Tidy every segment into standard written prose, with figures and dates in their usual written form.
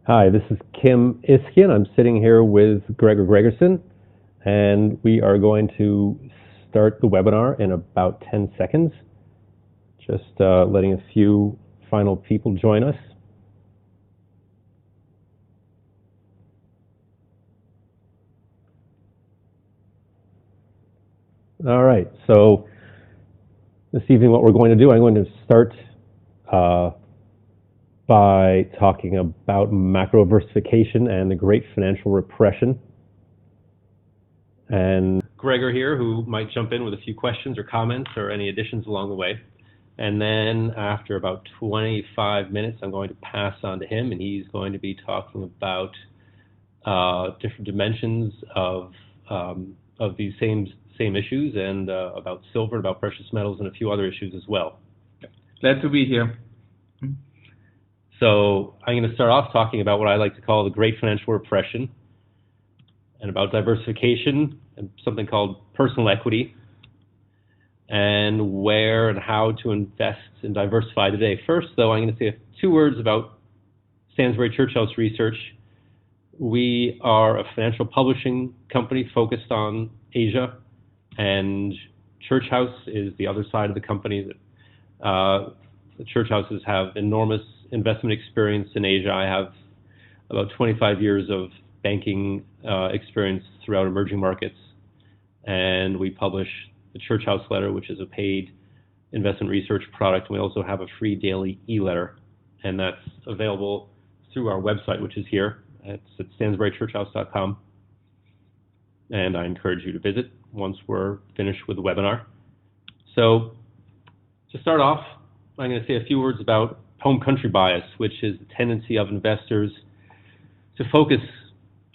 Hi, this is Kim Iskyan. I'm sitting here with Gregor Gregersen, and we are going to start the webinar in about 10 seconds. Just letting a few final people join us. All right, so this evening what we're going to do, I'm going to start by talking about macro diversification and the Great Financial Repression. And Gregor here, who might jump in with a few questions or comments or any additions along the way. And then after about 25 minutes, I'm going to pass on to him, and he's going to be talking about different dimensions of these same issues, and about silver, about precious metals, and a few other issues as well. Glad to be here. So I'm going to start off talking about what I like to call the Great Financial Repression, and about diversification, and something called personal equity, and where and how to invest and diversify today. First, though, I'm going to say two words about Stansberry Churchouse research. We are a financial publishing company focused on Asia, and Churchouse is the other side of the company. The Churchouses have enormous investment experience in Asia. I have about 25 years of banking experience throughout emerging markets, and we publish the Churchouse letter, which is a paid investment research product. We also have a free daily e-letter, and that's available through our website, which is here. It's at stansberrychurchouse.com, and I encourage you to visit once we're finished with the webinar. So to start off, I'm going to say a few words about home country bias, which is the tendency of investors to focus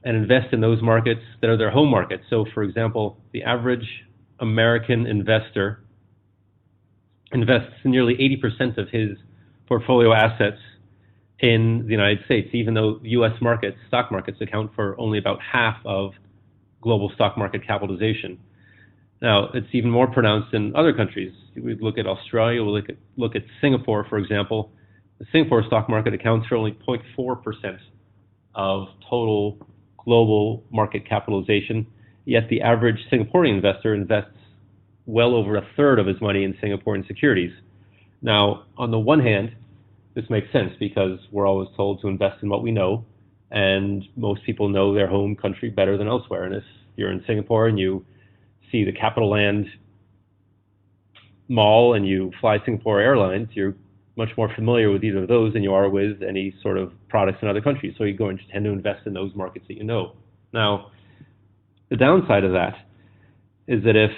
and invest in those markets that are their home markets. So, for example, the average American investor invests nearly 80% of his portfolio assets in the United States, even though U.S. markets, stock markets, account for only about half of global stock market capitalization. Now, it's even more pronounced in other countries. We look at Australia, we look at Singapore, for example. The Singapore stock market accounts for only 0.4% of total global market capitalization, yet the average Singaporean investor invests well over a third of his money in Singaporean securities. Now, on the one hand, this makes sense because we're always told to invest in what we know, and most people know their home country better than elsewhere. And if you're in Singapore and you see the Capital Land Mall and you fly Singapore Airlines, you're much more familiar with either of those than you are with any sort of products in other countries. So you're going to tend to invest in those markets that you know. Now, the downside of that is that if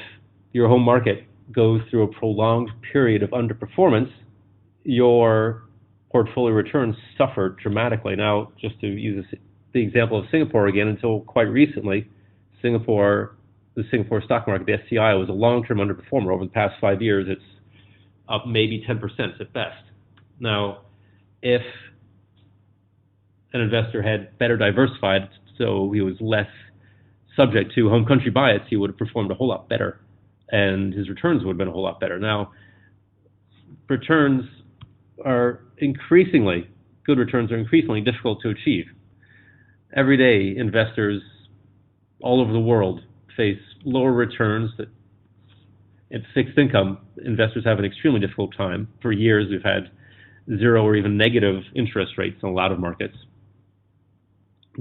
your home market goes through a prolonged period of underperformance, your portfolio returns suffer dramatically. Now, just to use the example of Singapore again, until quite recently, the Singapore stock market, the STI, was a long-term underperformer. Over the past 5 years, it's up maybe 10% at best. Now, if an investor had better diversified, so he was less subject to home country bias, he would have performed a whole lot better, and his returns would have been a whole lot better. Now, good returns are increasingly difficult to achieve. Every day, investors all over the world face lower returns. That in fixed income, investors have an extremely difficult time. For years, we've had zero or even negative interest rates in a lot of markets.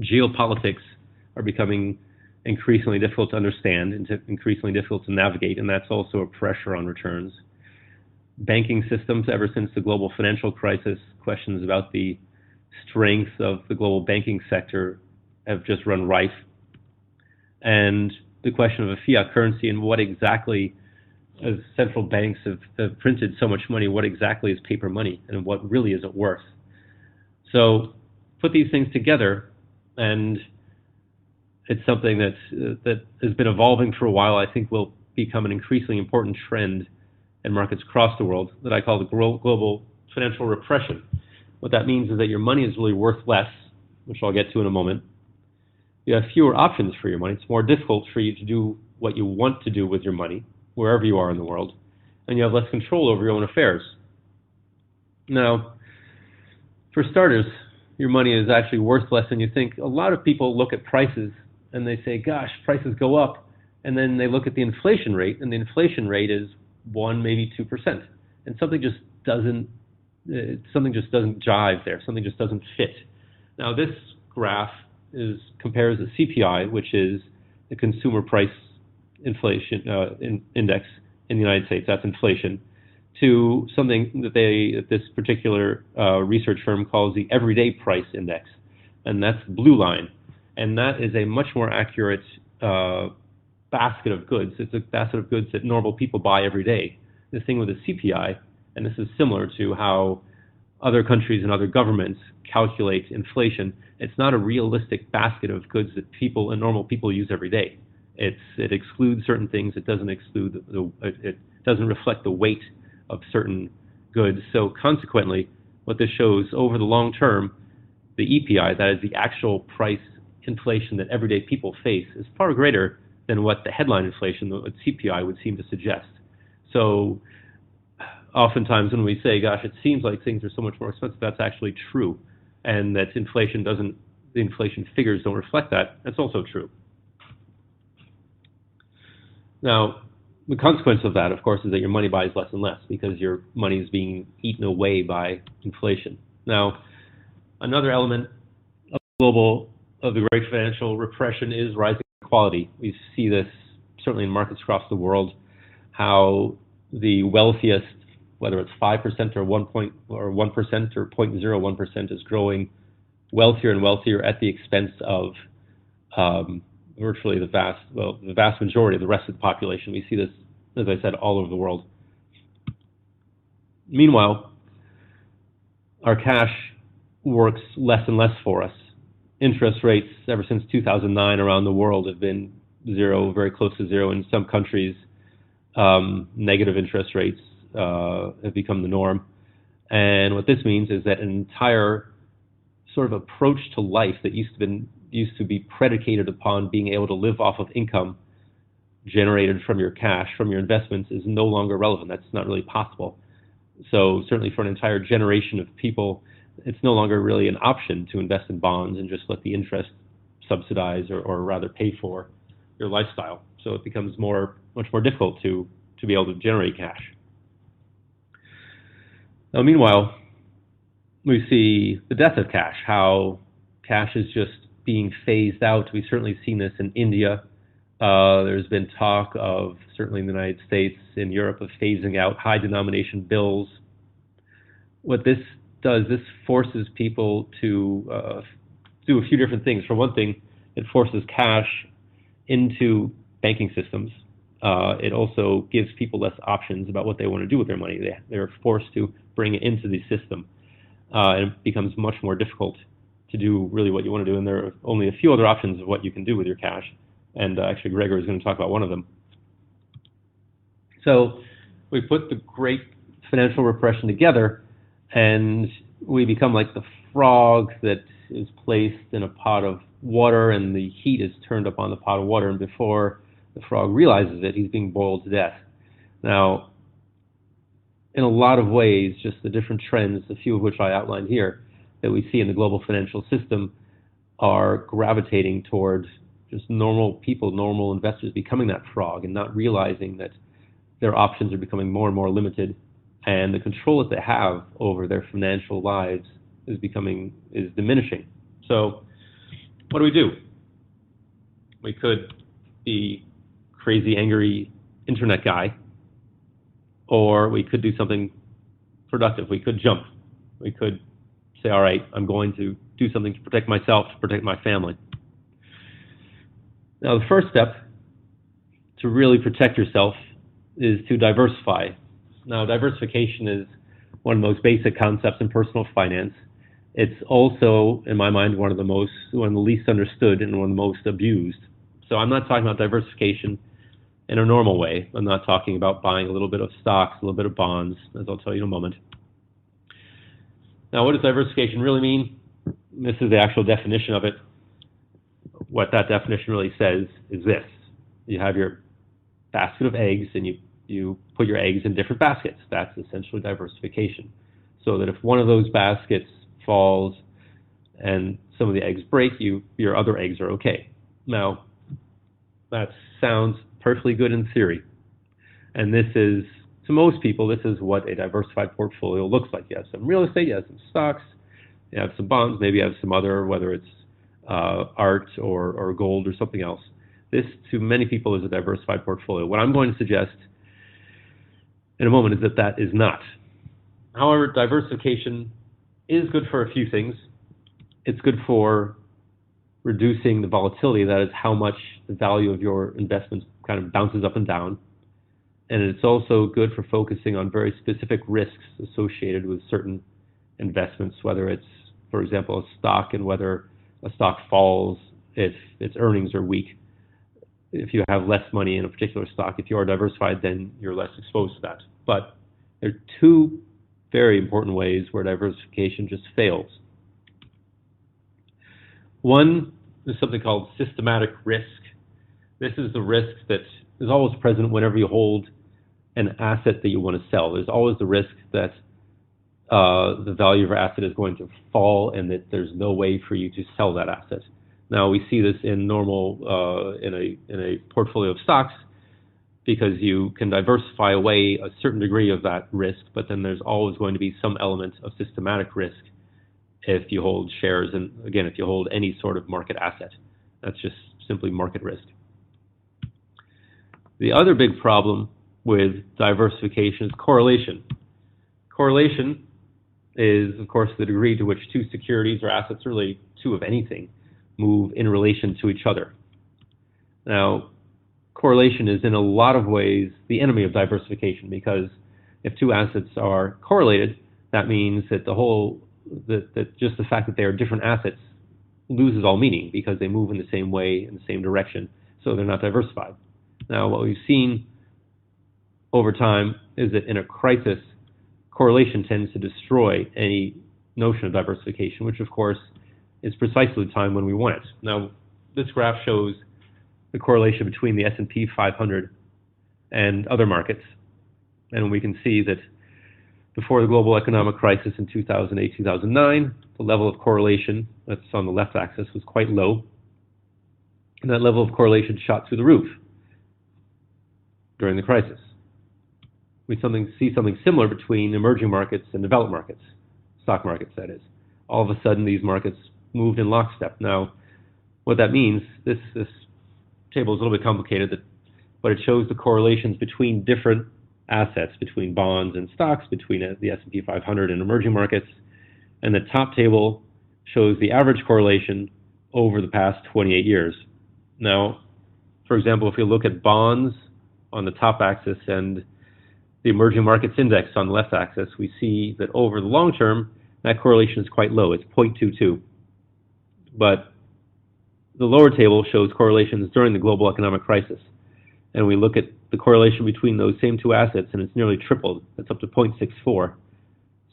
Geopolitics are becoming increasingly difficult to understand and increasingly difficult to navigate, and that's also a pressure on returns. Banking systems, ever since the global financial crisis, questions about the strength of the global banking sector have just run rife. And the question of a fiat currency and what exactly, as central banks have printed so much money, what exactly is paper money and what really is it worth? So put these things together, and it's something that has been evolving for a while. I think will become an increasingly important trend in markets across the world that I call the global financial repression. What that means is that your money is really worth less, which I'll get to in a moment. You have fewer options for your money. It's more difficult for you to do what you want to do with your money, wherever you are in the world, and you have less control over your own affairs. Now, for starters, your money is actually worth less than you think. A lot of people look at prices and they say, gosh, prices go up. And then they look at the inflation rate, and the inflation rate is 1, maybe 2%. And something just doesn't jive there. Something just doesn't fit. Now, this graph compares the CPI, which is the consumer price inflation index in the United States. That's inflation, to something that this particular research firm calls the everyday price index, and that's the blue line. And that is a much more accurate basket of goods. It's a basket of goods that normal people buy every day. This thing with the CPI, and this is similar to how other countries and other governments calculate inflation. It's not a realistic basket of goods that people and normal people use every day. It excludes certain things. It doesn't exclude it doesn't reflect the weight of certain goods. So consequently, what this shows over the long term, the EPI, that is the actual price inflation that everyday people face, is far greater than what the headline inflation, the CPI, would seem to suggest. So oftentimes when we say, gosh, it seems like things are so much more expensive, that's actually true. And that the inflation figures don't reflect that, that's also true. Now, the consequence of that, of course, is that your money buys less and less because your money is being eaten away by inflation. Now, another element of the great financial repression is rising inequality. We see this certainly in markets across the world, how the wealthiest, whether it's 5% or 1% or 0.01%, is growing wealthier and wealthier at the expense of virtually the vast majority of the rest of the population. We see this, as I said, all over the world. Meanwhile, our cash works less and less for us. Interest rates ever since 2009 around the world have been zero, very close to zero. In some countries, negative interest rates have become the norm. And what this means is that an entire sort of approach to life that used to be predicated upon being able to live off of income generated from your cash, from your investments, is no longer relevant. That's not really possible. So certainly for an entire generation of people, it's no longer really an option to invest in bonds and just let the interest subsidize or rather pay for your lifestyle. So it becomes much more difficult to be able to generate cash. Now, meanwhile, we see the death of cash, how cash is just being phased out. We've certainly seen this in India. There's been talk of, certainly in the United States, in Europe, of phasing out high denomination bills. What this does, this forces people to do a few different things. For one thing, it forces cash into banking systems. It also gives people less options about what they want to do with their money. They're forced to bring it into the system. And it becomes much more difficult to do really what you want to do. And there are only a few other options of what you can do with your cash. And actually, Gregor is going to talk about one of them. So we put the great financial repression together, and we become like the frog that is placed in a pot of water, and the heat is turned up on the pot of water, and before the frog realizes it, he's being boiled to death. Now, in a lot of ways, just the different trends, a few of which I outlined here, that we see in the global financial system are gravitating towards just normal people, normal investors becoming that frog and not realizing that their options are becoming more and more limited, and the control that they have over their financial lives is diminishing. So what do? We could be crazy, angry internet guy, or we could do something productive. We could jump. We could say, all right, I'm going to do something to protect myself, to protect my family. Now, the first step to really protect yourself is to diversify. Now, diversification is one of the most basic concepts in personal finance. It's also, in my mind, one of the least understood and one of the most abused. So I'm not talking about diversification in a normal way. I'm not talking about buying a little bit of stocks, a little bit of bonds, as I'll tell you in a moment. Now, what does diversification really mean? This is the actual definition of it. What that definition really says is this. You have your basket of eggs, and you put your eggs in different baskets. That's essentially diversification. So that if one of those baskets falls and some of the eggs break, your other eggs are okay. Now, that sounds perfectly good in theory. And this is, to most people, this is what a diversified portfolio looks like. You have some real estate, you have some stocks, you have some bonds, maybe you have some other, whether it's art or gold or something else. This, to many people, is a diversified portfolio. What I'm going to suggest in a moment is that that is not. However, diversification is good for a few things. It's good for reducing the volatility, that is how much the value of your investments kind of bounces up and down. And it's also good for focusing on very specific risks associated with certain investments, whether it's, for example, a stock, and whether a stock falls if its earnings are weak. If you have less money in a particular stock, if you are diversified, then you're less exposed to that. But there are two very important ways where diversification just fails. One is something called systematic risk. This is the risk that is always present whenever you hold an asset that you want to sell. There's always the risk that the value of your asset is going to fall and that there's no way for you to sell that asset. Now, we see this in normal, in a portfolio of stocks, because you can diversify away a certain degree of that risk, but then there's always going to be some element of systematic risk if you hold shares, and again, if you hold any sort of market asset. That's just simply market risk. The other big problem with diversification is correlation. Correlation is, of course, the degree to which two securities or assets, or really two of anything, move in relation to each other. Now, correlation is in a lot of ways the enemy of diversification, because if two assets are correlated, that means that that just the fact that they are different assets loses all meaning, because they move in the same way, in the same direction, so they're not diversified. Now, what we've seen over time is that in a crisis, correlation tends to destroy any notion of diversification, which of course is precisely the time when we want it. Now, this graph shows the correlation between the S&P 500 and other markets, and we can see that before the global economic crisis in 2008-2009, the level of correlation, that's on the left axis, was quite low, and that level of correlation shot through the roof during the crisis. We see something similar between emerging markets and developed markets, stock markets, that is. All of a sudden, these markets moved in lockstep. Now, what that means, this table is a little bit complicated, but it shows the correlations between different assets, between bonds and stocks, between the S&P 500 and emerging markets. And the top table shows the average correlation over the past 28 years. Now, for example, if you look at bonds on the top axis and the emerging markets index on the left axis, we see that over the long term, that correlation is quite low. It's 0.22. But the lower table shows correlations during the global economic crisis. And we look at the correlation between those same two assets, and it's nearly tripled. It's up to 0.64.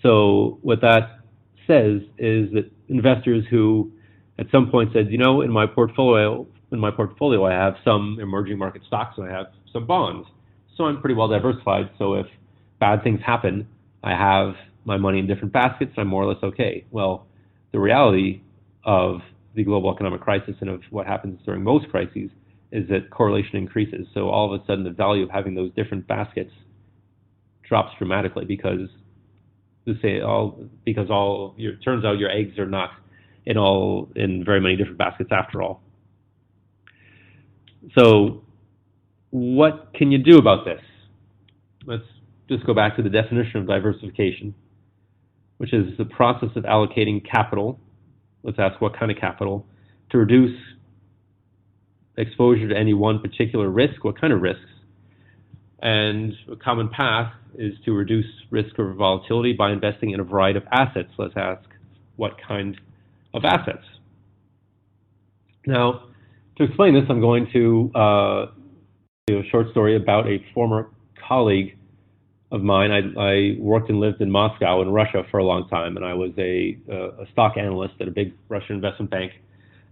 So what that says is that investors who at some point said, you know, in my portfolio I have some emerging market stocks and I have some bonds. So I'm pretty well diversified. So if bad things happen, I have my money in different baskets, I'm more or less okay. Well, the reality of the global economic crisis and of what happens during most crises is that correlation increases. So all of a sudden the value of having those different baskets drops dramatically, because it turns out your eggs are not in very many different baskets after all. So what can you do about this? Let's just go back to the definition of diversification, which is the process of allocating capital. Let's ask what kind of capital, to reduce exposure to any one particular risk. What kind of risks? And a common path is to reduce risk or volatility by investing in a variety of assets. Let's ask what kind of assets. Now, to explain this, I'm going to do a short story about a former colleague of mine. I worked and lived in Moscow in Russia for a long time, and I was a stock analyst at a big Russian investment bank.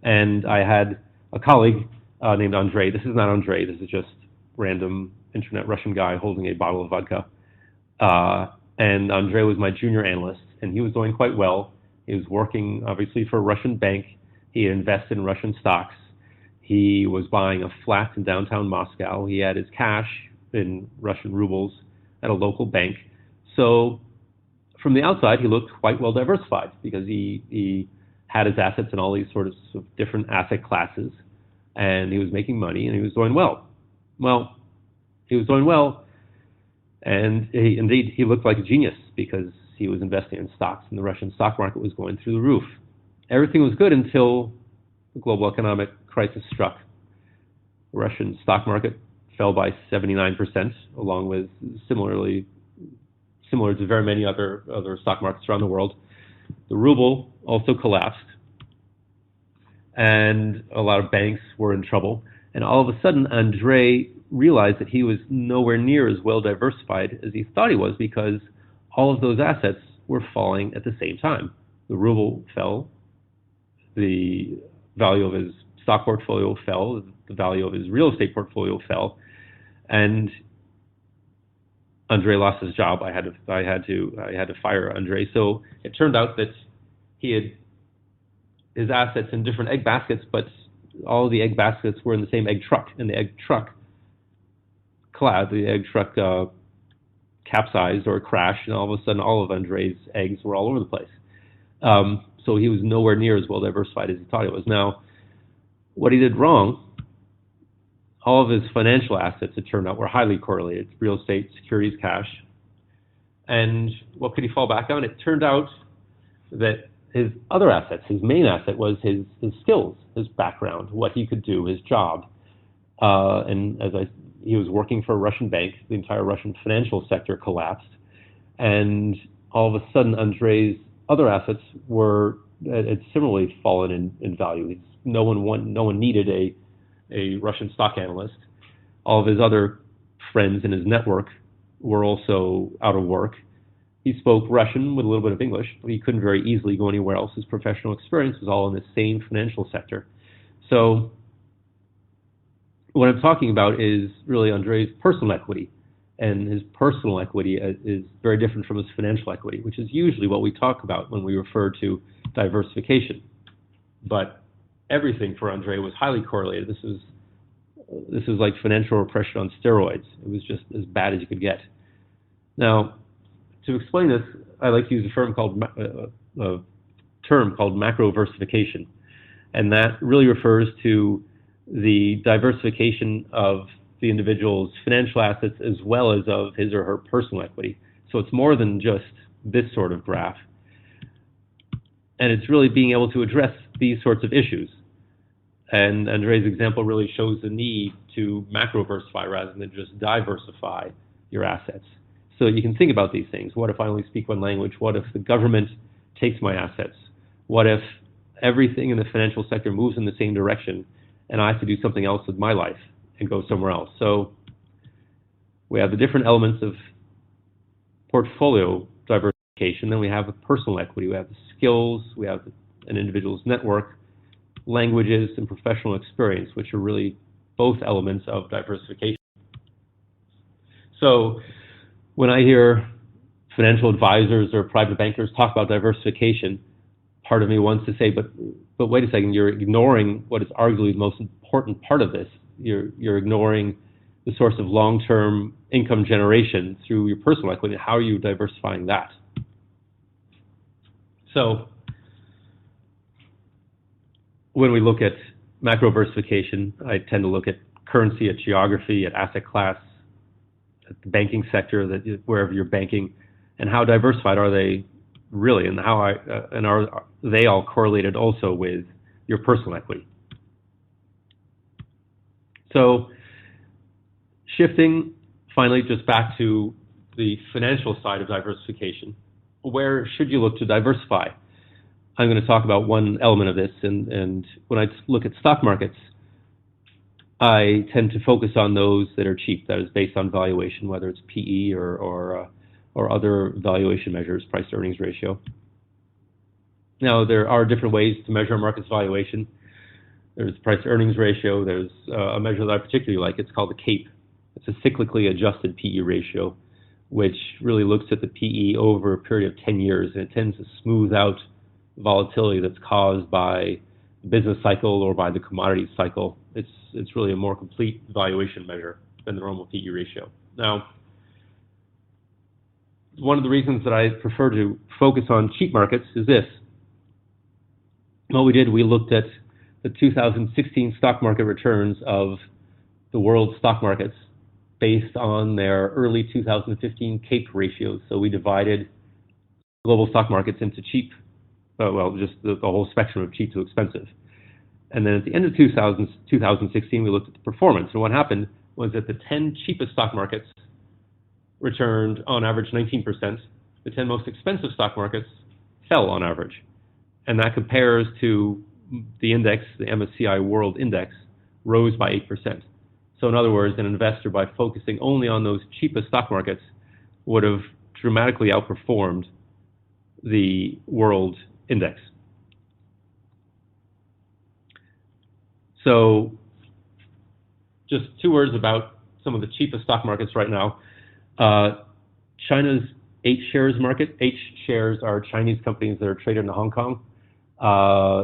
And I had a colleague named Andrei. This is not Andrei. This is just random internet Russian guy holding a bottle of vodka. And Andrei was my junior analyst, and he was doing quite well. He was working, obviously, for a Russian bank. He had invested in Russian stocks. He was buying a flat in downtown Moscow. He had his cash in Russian rubles at a local bank. So from the outside, he looked quite well diversified because he had his assets in all these sorts of different asset classes, and he was making money, and he was doing well. Well, he was doing well, and indeed, he looked like a genius because he was investing in stocks, and the Russian stock market was going through the roof. Everything was good until the global economic crisis struck. The Russian stock market fell by 79%, along with similar to very many other stock markets around the world. The ruble also collapsed, and a lot of banks were in trouble. And all of a sudden, Andrei realized that he was nowhere near as well diversified as he thought he was because all of those assets were falling at the same time. The ruble fell, the value of his stock portfolio fell, the value of his real estate portfolio fell, and Andrei lost his job. I had to fire Andrei. So it turned out that he had his assets in different egg baskets, but all of the egg baskets were in the same egg truck, and the egg truck capsized or crashed, and all of a sudden all of Andrei's eggs were all over the place. So he was nowhere near as well diversified as he thought he was. Now, what he did wrong, all of his financial assets, it turned out, were highly correlated: real estate, securities, cash. And what could he fall back on? It turned out that his other assets, his main asset, was his skills, his background, what he could do, his job. He was working for a Russian bank. The entire Russian financial sector collapsed. And all of a sudden, Andrei's other assets had similarly fallen in value. No one needed a Russian stock analyst. All of his other friends in his network were also out of work. He spoke Russian with a little bit of English, but he couldn't very easily go anywhere else. His professional experience was all in the same financial sector. So what I'm talking about is really Andrei's personal equity. And his personal equity is very different from his financial equity, which is usually what we talk about when we refer to diversification. But everything for Andrei was highly correlated. This is like financial repression on steroids. It was just as bad as you could get. Now, to explain this, I like to use a term called macroversification, and that really refers to the diversification of the individual's financial assets as well as of his or her personal equity. So it's more than just this sort of graph, and it's really being able to address these sorts of issues. And Andrei's example really shows the need to macroversify rather than just diversify your assets. So you can think about these things. What if I only speak one language? What if the government takes my assets? What if everything in the financial sector moves in the same direction and I have to do something else with my life and go somewhere else? So we have the different elements of portfolio diversification. Then we have the personal equity. We have the skills. We have an individual's network, languages, and professional experience, which are really both elements of diversification. So when I hear financial advisors or private bankers talk about diversification, part of me wants to say, but wait a second, you're ignoring what is arguably the most important part of this. You're ignoring the source of long-term income generation through your personal equity. How are you diversifying that? So when we look at macroversification, I tend to look at currency, at geography, at asset class, at the banking sector, wherever you're banking, and how diversified are they really, and are they all correlated also with your personal equity? So shifting finally just back to the financial side of diversification, where should you look to diversify? I'm going to talk about one element of this, and when I look at stock markets, I tend to focus on those that are cheap, that is based on valuation, whether it's PE or other valuation measures, price-to-earnings ratio. Now, there are different ways to measure a market's valuation. There's price-to-earnings ratio. There's a measure that I particularly like. It's called the CAPE. It's a cyclically adjusted PE ratio, which really looks at the PE over a period of 10 years, and it tends to smooth out volatility that's caused by the business cycle or by the commodity cycle. It's really a more complete valuation measure than the normal PE ratio. Now, one of the reasons that I prefer to focus on cheap markets is this. What we did, we looked at the 2016 stock market returns of the world stock markets based on their early 2015 CAPE ratios. So we divided global stock markets into cheap, just the whole spectrum of cheap to expensive. And then at the end of 2016, we looked at the performance. And what happened was that the 10 cheapest stock markets returned on average 19%. The 10 most expensive stock markets fell on average. And that compares to the index, the MSCI World Index, rose by 8%. So in other words, an investor, by focusing only on those cheapest stock markets, would have dramatically outperformed the world index. So just 2 words about some of the cheapest stock markets right now. China's H shares market. H shares are Chinese companies that are traded in Hong Kong.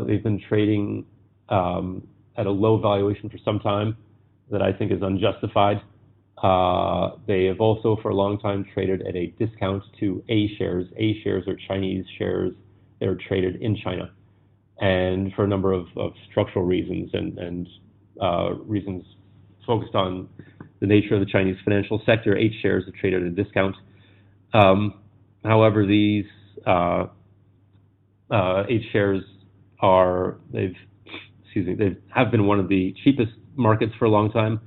They've been trading at a low valuation for some time that I think is unjustified. They have also for a long time traded at a discount to A shares. A shares are Chinese shares that are traded in China. And for a number of structural reasons and reasons focused on the nature of the Chinese financial sector, H shares are traded at a discount. However, these H shares they have been one of the cheapest markets for a long time,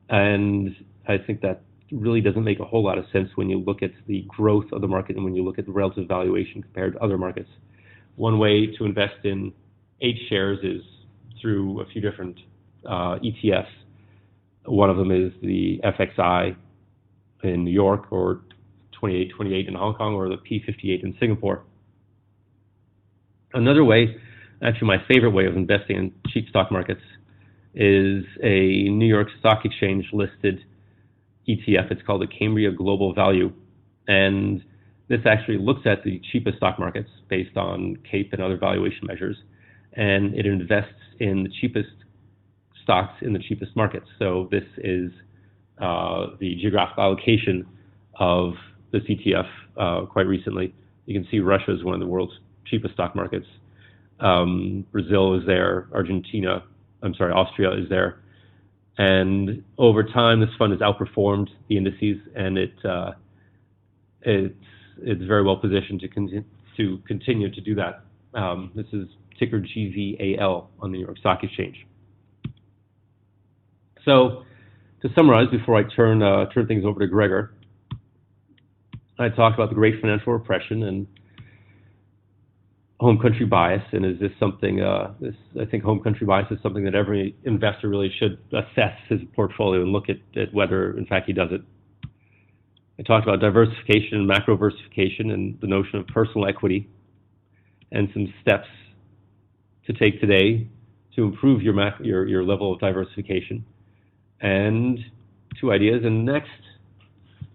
and I think that really doesn't make a whole lot of sense when you look at the growth of the market and when you look at the relative valuation compared to other markets. One way to invest in H shares is through a few different ETFs. One of them is the FXI in New York, or 2828 in Hong Kong, or the P58 in Singapore. Another way, actually my favorite way of investing in cheap stock markets, is a New York Stock Exchange listed ETF. It's called the Cambria Global Value. And this actually looks at the cheapest stock markets based on CAPE and other valuation measures. And it invests in the cheapest stocks in the cheapest markets. So this is the geographical allocation of this ETF quite recently. You can see Russia is one of the world's cheapest stock markets. Brazil is there, Austria is there. And over time, this fund has outperformed the indices, and it's very well positioned to continue to do that. This is ticker GVAL on the New York Stock Exchange. So, to summarize, before I turn things over to Gregor, I talked about the Great Financial Repression and home country bias, and is this something? I think home country bias is something that every investor really should assess his portfolio and look at whether, in fact, he does it. I talked about diversification and macroversification and the notion of personal equity, and some steps to take today to improve your level of diversification, and 2 ideas. And next,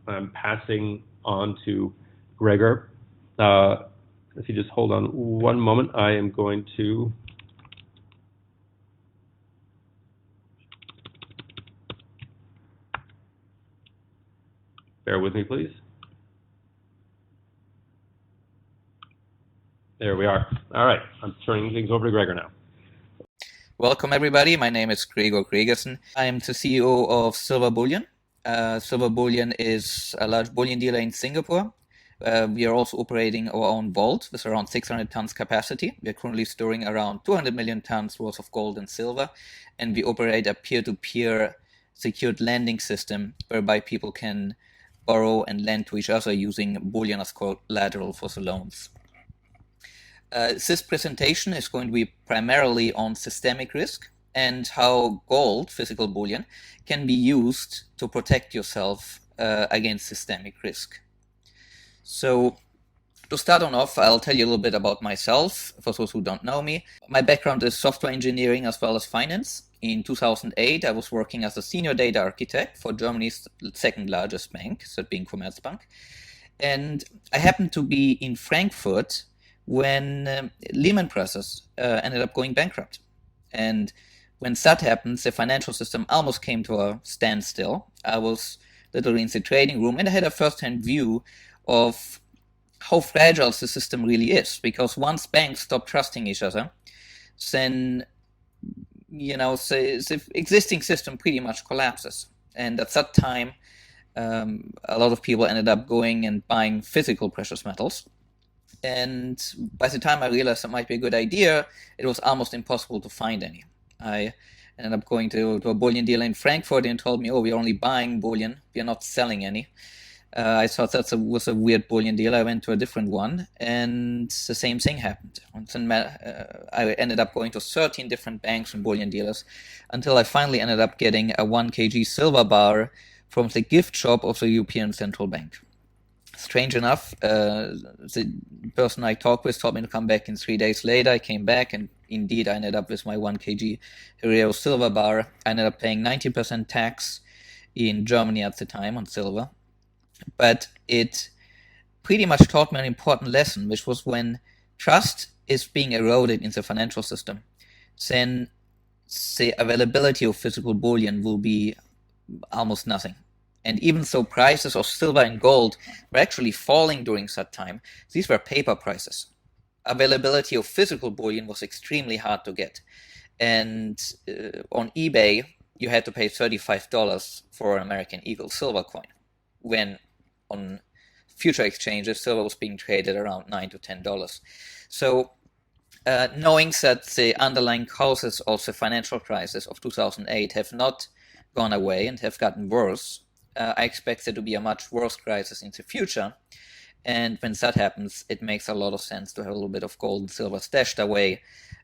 I'm passing on to Gregor. If you just hold on one moment, I am going to bear with me, please. There we are. All right, I'm turning things over to Gregor now. Welcome, everybody. My name is Gregor Gregersen. I am the CEO of Silver Bullion. Silver Bullion is a large bullion dealer in Singapore. We are also operating our own vault with around 600 tons capacity. We are currently storing around 200 million tons worth of gold and silver, and we operate a peer-to-peer secured lending system whereby people can borrow and lend to each other using bullion as collateral for the loans. This presentation is going to be primarily on systemic risk and how gold, physical bullion, can be used to protect yourself against systemic risk. So to start on off, I'll tell you a little bit about myself, for those who don't know me. My background is software engineering as well as finance. In 2008, I was working as a senior data architect for Germany's second largest bank, that being Commerzbank. And I happened to be in Frankfurt when Lehman Brothers ended up going bankrupt. And when that happens, the financial system almost came to a standstill. I was literally in the trading room, and I had a first-hand view of how fragile the system really is, because once banks stop trusting each other, then the existing system pretty much collapses. And at that time, a lot of people ended up going and buying physical precious metals. And by the time I realized that might be a good idea, it was almost impossible to find any. I ended up going to a bullion dealer in Frankfurt, and told me, "Oh, we're only buying bullion, we're not selling any." I thought that was a weird bullion deal. I went to a different one, and the same thing happened. And then I ended up going to 13 different banks and bullion dealers until I finally ended up getting a 1 kg silver bar from the gift shop of the European Central Bank. Strange enough, the person I talked with told me to come back in 3 days later. I came back, and indeed I ended up with my 1 kg Herrero silver bar. I ended up paying 90% tax in Germany at the time on silver. But it pretty much taught me an important lesson, which was when trust is being eroded in the financial system, then the availability of physical bullion will be almost nothing. And even though prices of silver and gold were actually falling during that time, these were paper prices. Availability of physical bullion was extremely hard to get. And on eBay, you had to pay $35 for an American Eagle silver coin, when on future exchanges, silver was being traded around $9 to $10. So knowing that the underlying causes of the financial crisis of 2008 have not gone away and have gotten worse, I expect there to be a much worse crisis in the future. And when that happens, it makes a lot of sense to have a little bit of gold and silver stashed away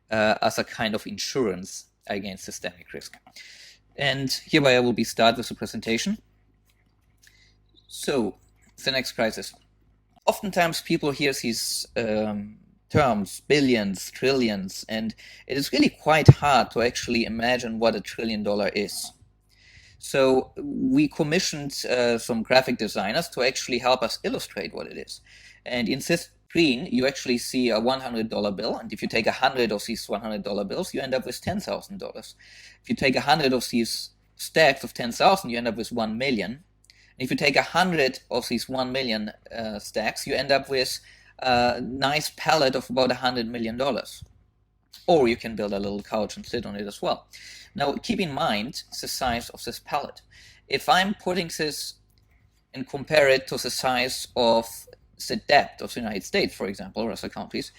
as a kind of insurance against systemic risk. And hereby I will start with the presentation. So, the next crisis. Oftentimes people hear these terms, billions, trillions, and it is really quite hard to actually imagine what $1 trillion is. So we commissioned some graphic designers to actually help us illustrate what it is. And in this screen, you actually see a $100 bill, and if you take 100 of these $100 bills, you end up with $10,000. If you take 100 of these stacks of 10,000, you end up with 1 million. If you take 100 of these 1 million stacks, you end up with a nice pallet of about $100 million. Or you can build a little couch and sit on it as well. Now, keep in mind the size of this pallet. If I'm putting this and compare it to the size of the debt of the United States, for example, or other countries,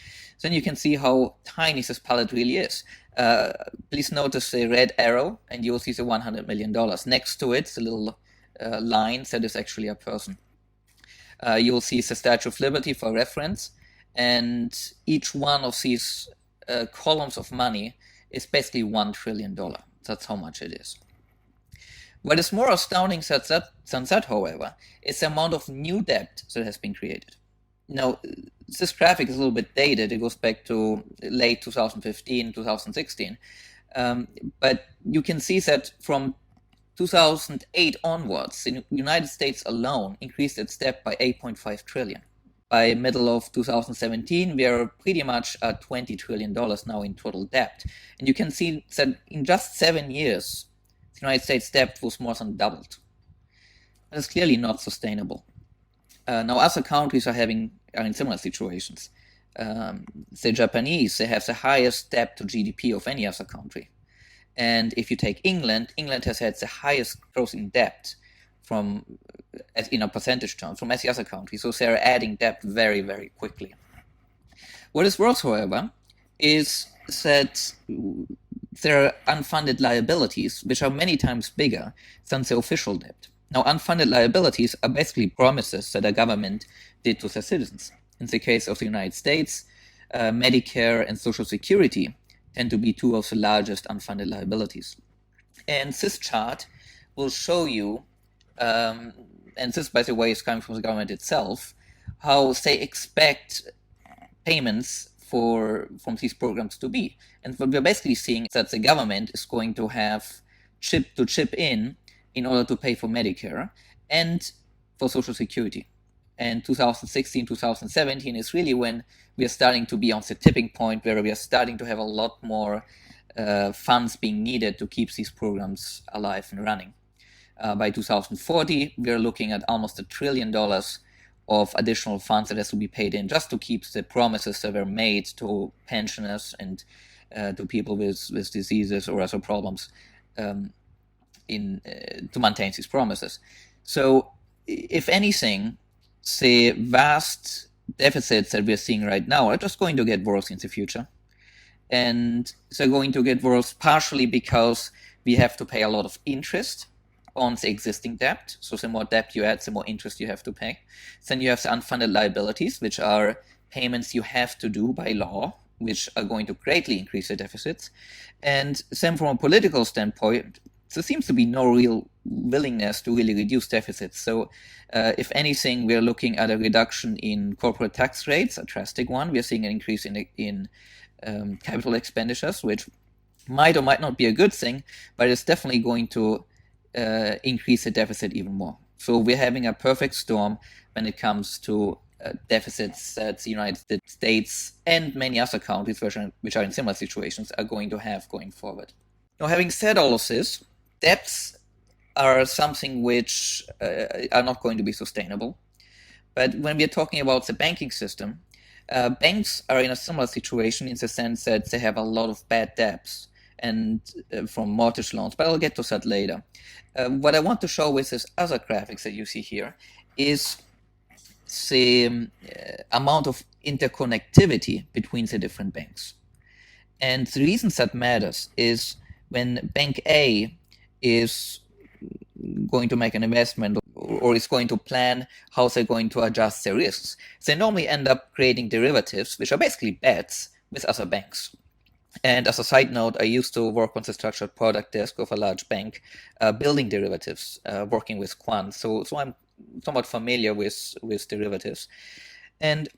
then you can see how tiny this pallet really is. Please notice the red arrow, and you'll see the $100 million. Next to it, the little line that is actually a person. You'll see the Statue of Liberty for reference, and each one of these columns of money is basically $1 trillion. That's how much it is. What is more astounding than that, however, is the amount of new debt that has been created. Now, this graphic is a little bit dated. It goes back to late 2015, 2016. But you can see that from 2008 onwards, the United States alone increased its debt by 8.5 trillion. By middle of 2017, we are pretty much at $20 trillion now in total debt. And you can see that in just 7 years, the United States debt was more than doubled. That is clearly not sustainable. Now, other countries are in similar situations. The Japanese, they have the highest debt to GDP of any other country. And if you take England, England has had the highest growth in debt in a percentage terms from any other country. So they're adding debt very, very quickly. What is worse, however, is that there are unfunded liabilities, which are many times bigger than the official debt. Now, unfunded liabilities are basically promises that a government did to their citizens. In the case of the United States, Medicare and Social Security tend to be two of the largest unfunded liabilities. And this chart will show you, and this, by the way, is coming from the government itself, how they expect payments from these programs to be. And what we're basically seeing is that the government is going to have chip in order to pay for Medicare and for Social Security. And 2016, 2017 is really when we are starting to be on the tipping point where we are starting to have a lot more funds being needed to keep these programs alive and running. By 2040, we're looking at almost $1 trillion of additional funds that has to be paid in just to keep the promises that were made to pensioners and to people with diseases or other problems to maintain these promises. So if anything, the vast deficits that we're seeing right now are just going to get worse in the future. And they're going to get worse partially because we have to pay a lot of interest on the existing debt. So the more debt you add, the more interest you have to pay. Then you have the unfunded liabilities, which are payments you have to do by law, which are going to greatly increase the deficits. And then from a political standpoint, there seems to be no real willingness to really reduce deficits. So if anything, we're looking at a reduction in corporate tax rates, a drastic one. We're seeing an increase in capital expenditures, which might or might not be a good thing, but it's definitely going to increase the deficit even more. So we're having a perfect storm when it comes to deficits that the United States and many other countries which are in similar situations are going to have going forward. Now, having said all of this, debts are something which are not going to be sustainable. But when we're talking about the banking system, banks are in a similar situation in the sense that they have a lot of bad debts and from mortgage loans, but I'll get to that later. What I want to show with this other graphics that you see here is the amount of interconnectivity between the different banks. And the reason that matters is when Bank A is going to make an investment or is going to plan how they're going to adjust their risks, they normally end up creating derivatives, which are basically bets with other banks. And as a side note, I used to work on the structured product desk of a large bank, building derivatives, working with quants. So I'm somewhat familiar with derivatives. And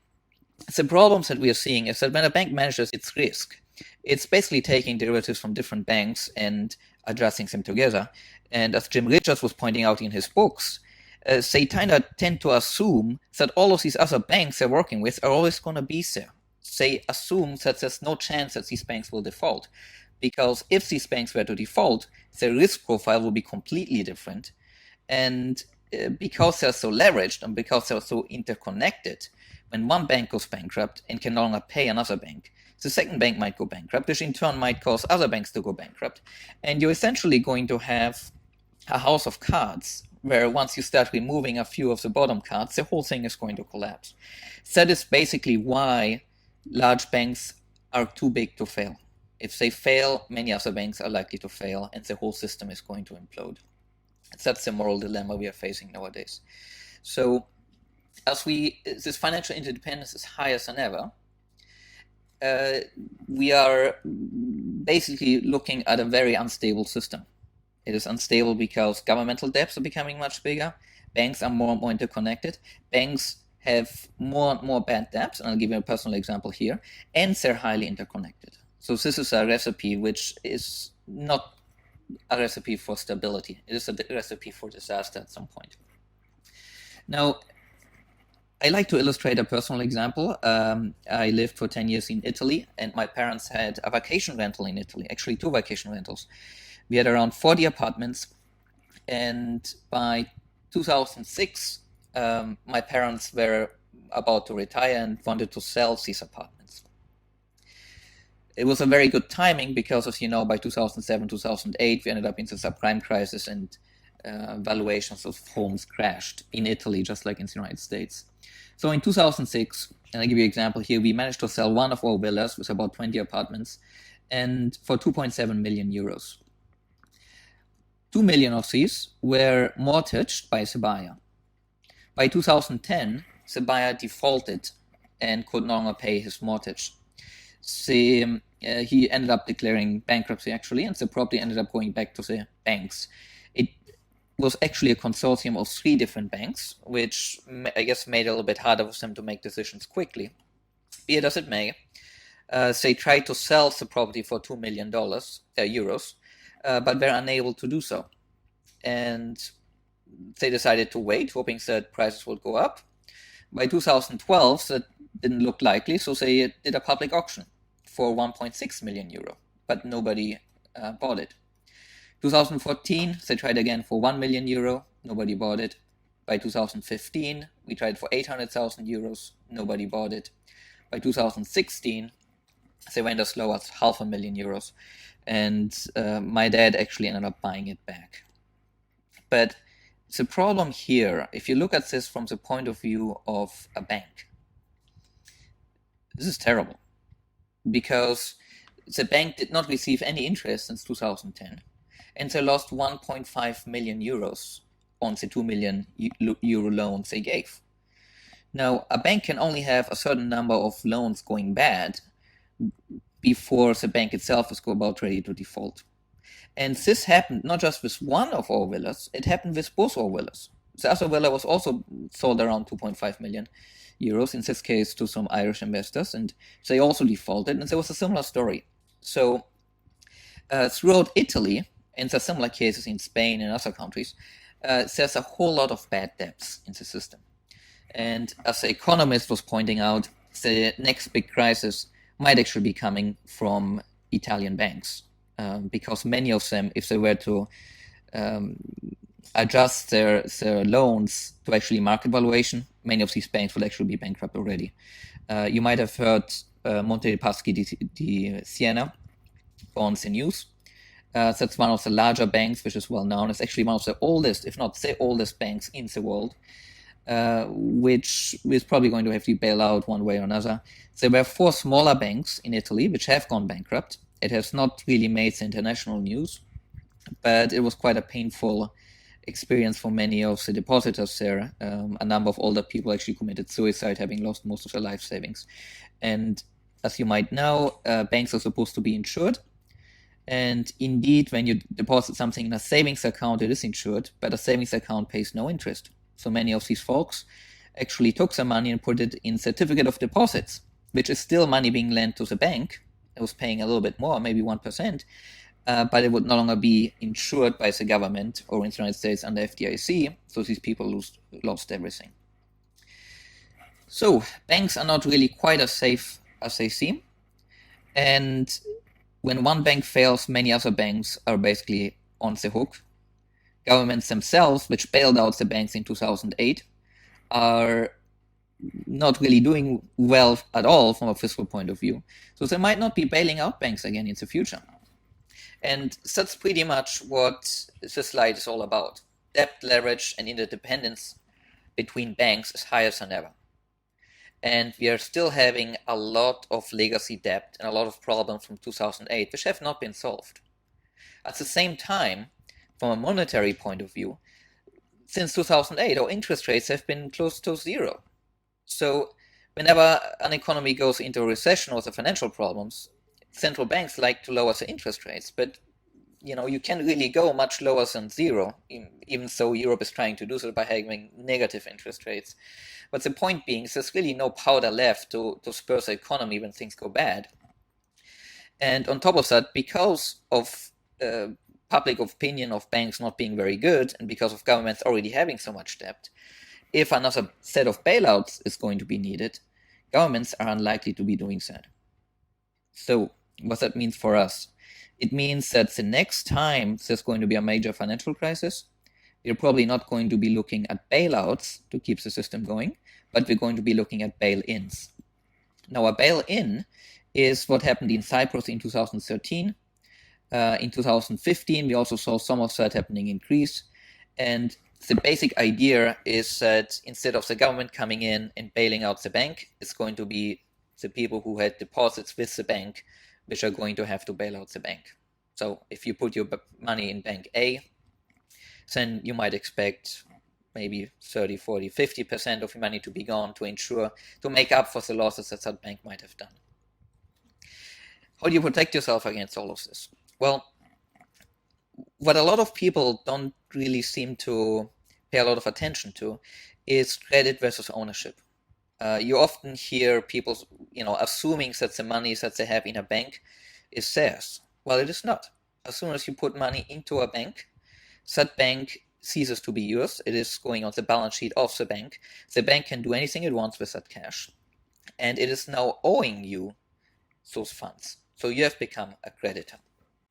the problems that we are seeing is that when a bank manages its risk, it's basically taking derivatives from different banks and adjusting them together. And as Jim Richards was pointing out in his books, they tend to assume that all of these other banks they're working with are always going to be there. They assume that there's no chance that these banks will default, because if these banks were to default, their risk profile will be completely different. And because they're so leveraged and because they're so interconnected, when one bank goes bankrupt and can no longer pay another bank, the second bank might go bankrupt, which in turn might cause other banks to go bankrupt. And you're essentially going to have a house of cards where once you start removing a few of the bottom cards, the whole thing is going to collapse. That is basically why large banks are too big to fail. If they fail, many other banks are likely to fail, and the whole system is going to implode. That's the moral dilemma we are facing nowadays. So as this financial interdependence is higher than ever, we are basically looking at a very unstable system. It is unstable because governmental debts are becoming much bigger. Banks are more and more interconnected. Banks have more and more bad debts, and I'll give you a personal example here, and they're highly interconnected. So this is a recipe which is not a recipe for stability. It is a recipe for disaster at some point. Now, I like to illustrate a personal example. I lived for 10 years in Italy, and my parents had a vacation rental in Italy, actually 2 vacation rentals. We had around 40 apartments, and by 2006, my parents were about to retire and wanted to sell these apartments. It was a very good timing because, as you know, by 2007, 2008, we ended up in the subprime crisis and valuations of homes crashed in Italy, just like in the United States. So in 2006, and I'll give you an example here, we managed to sell one of our villas with about 20 apartments and for 2.7 million euros. 2 million of these were mortgaged by the buyer. By 2010, the buyer defaulted and could no longer pay his mortgage. He ended up declaring bankruptcy, actually, and the property ended up going back to the banks. It was actually a consortium of 3 different banks, which I guess made it a little bit harder for them to make decisions quickly. Be it as it may, they tried to sell the property for $2 million, euros, but were unable to do so. And they decided to wait, hoping that prices would go up. By 2012, that didn't look likely, so they did a public auction for 1.6 million euro, but nobody bought it. 2014, they tried again for 1 million euro, nobody bought it. By 2015, we tried for 800,000 euros, nobody bought it. By 2016, they went as low as 500,000 euros, and my dad actually ended up buying it back. But the problem here, if you look at this from the point of view of a bank, this is terrible, because the bank did not receive any interest since 2010, and they lost 1.5 million euros on the 2 million euro loans they gave. Now, a bank can only have a certain number of loans going bad before the bank itself is about ready to default. And this happened not just with one of our villas, it happened with both our villas. The other villa was also sold around 2.5 million euros, in this case to some Irish investors, and they also defaulted, and there was a similar story. So throughout Italy, and there are similar cases in Spain and other countries, there's a whole lot of bad debts in the system. And as the economist was pointing out, the next big crisis might actually be coming from Italian banks, because many of them, if they were to adjust their loans to actually market valuation, many of these banks will actually be bankrupt already. You might have heard Monte dei Paschi di Siena bonds in news. That's one of the larger banks, which is well known. It's actually one of the oldest, if not the oldest banks in the world, which is probably going to have to bail out one way or another. There were 4 smaller banks in Italy which have gone bankrupt. It has not really made the international news, but it was quite a painful experience for many of the depositors there. A number of older people actually committed suicide, having lost most of their life savings. And as you might know, banks are supposed to be insured. And indeed, when you deposit something in a savings account, it is insured, but a savings account pays no interest. So many of these folks actually took some money and put it in certificate of deposits, which is still money being lent to the bank. It was paying a little bit more, maybe 1%, but it would no longer be insured by the government or in the United States under FDIC, so these people lost everything. So banks are not really quite as safe as they seem, and when one bank fails, many other banks are basically on the hook. Governments themselves, which bailed out the banks in 2008, are not really doing well at all from a fiscal point of view. So they might not be bailing out banks again in the future. And that's pretty much what this slide is all about. Debt, leverage, and interdependence between banks is higher than ever. And we are still having a lot of legacy debt and a lot of problems from 2008, which have not been solved. At the same time, from a monetary point of view, since 2008, our interest rates have been close to zero. So whenever an economy goes into a recession or the financial problems, central banks like to lower the interest rates, but you can't really go much lower than zero, even though Europe is trying to do so by having negative interest rates. But the point being, there's really no powder left to spur the economy when things go bad. And on top of that, because of public opinion of banks not being very good, and because of governments already having so much debt, if another set of bailouts is going to be needed, governments are unlikely to be doing that. So what that means for us? It means that the next time there's going to be a major financial crisis, we're probably not going to be looking at bailouts to keep the system going, but we're going to be looking at bail-ins. Now, a bail-in is what happened in Cyprus in 2013. In 2015, we also saw some of that happening in Greece. And the basic idea is that instead of the government coming in and bailing out the bank, it's going to be the people who had deposits with the bank which are going to have to bail out the bank. So if you put your money in bank A, then you might expect maybe 30, 40, 50% of your money to be gone to make up for the losses that bank might have done. How do you protect yourself against all of this? Well, what a lot of people don't really seem to pay a lot of attention to is credit versus ownership. You often hear people, assuming that the money that they have in a bank is theirs. Well, it is not. As soon as you put money into a bank, that bank ceases to be yours. It is going on the balance sheet of the bank. The bank can do anything it wants with that cash, and it is now owing you those funds. So you have become a creditor.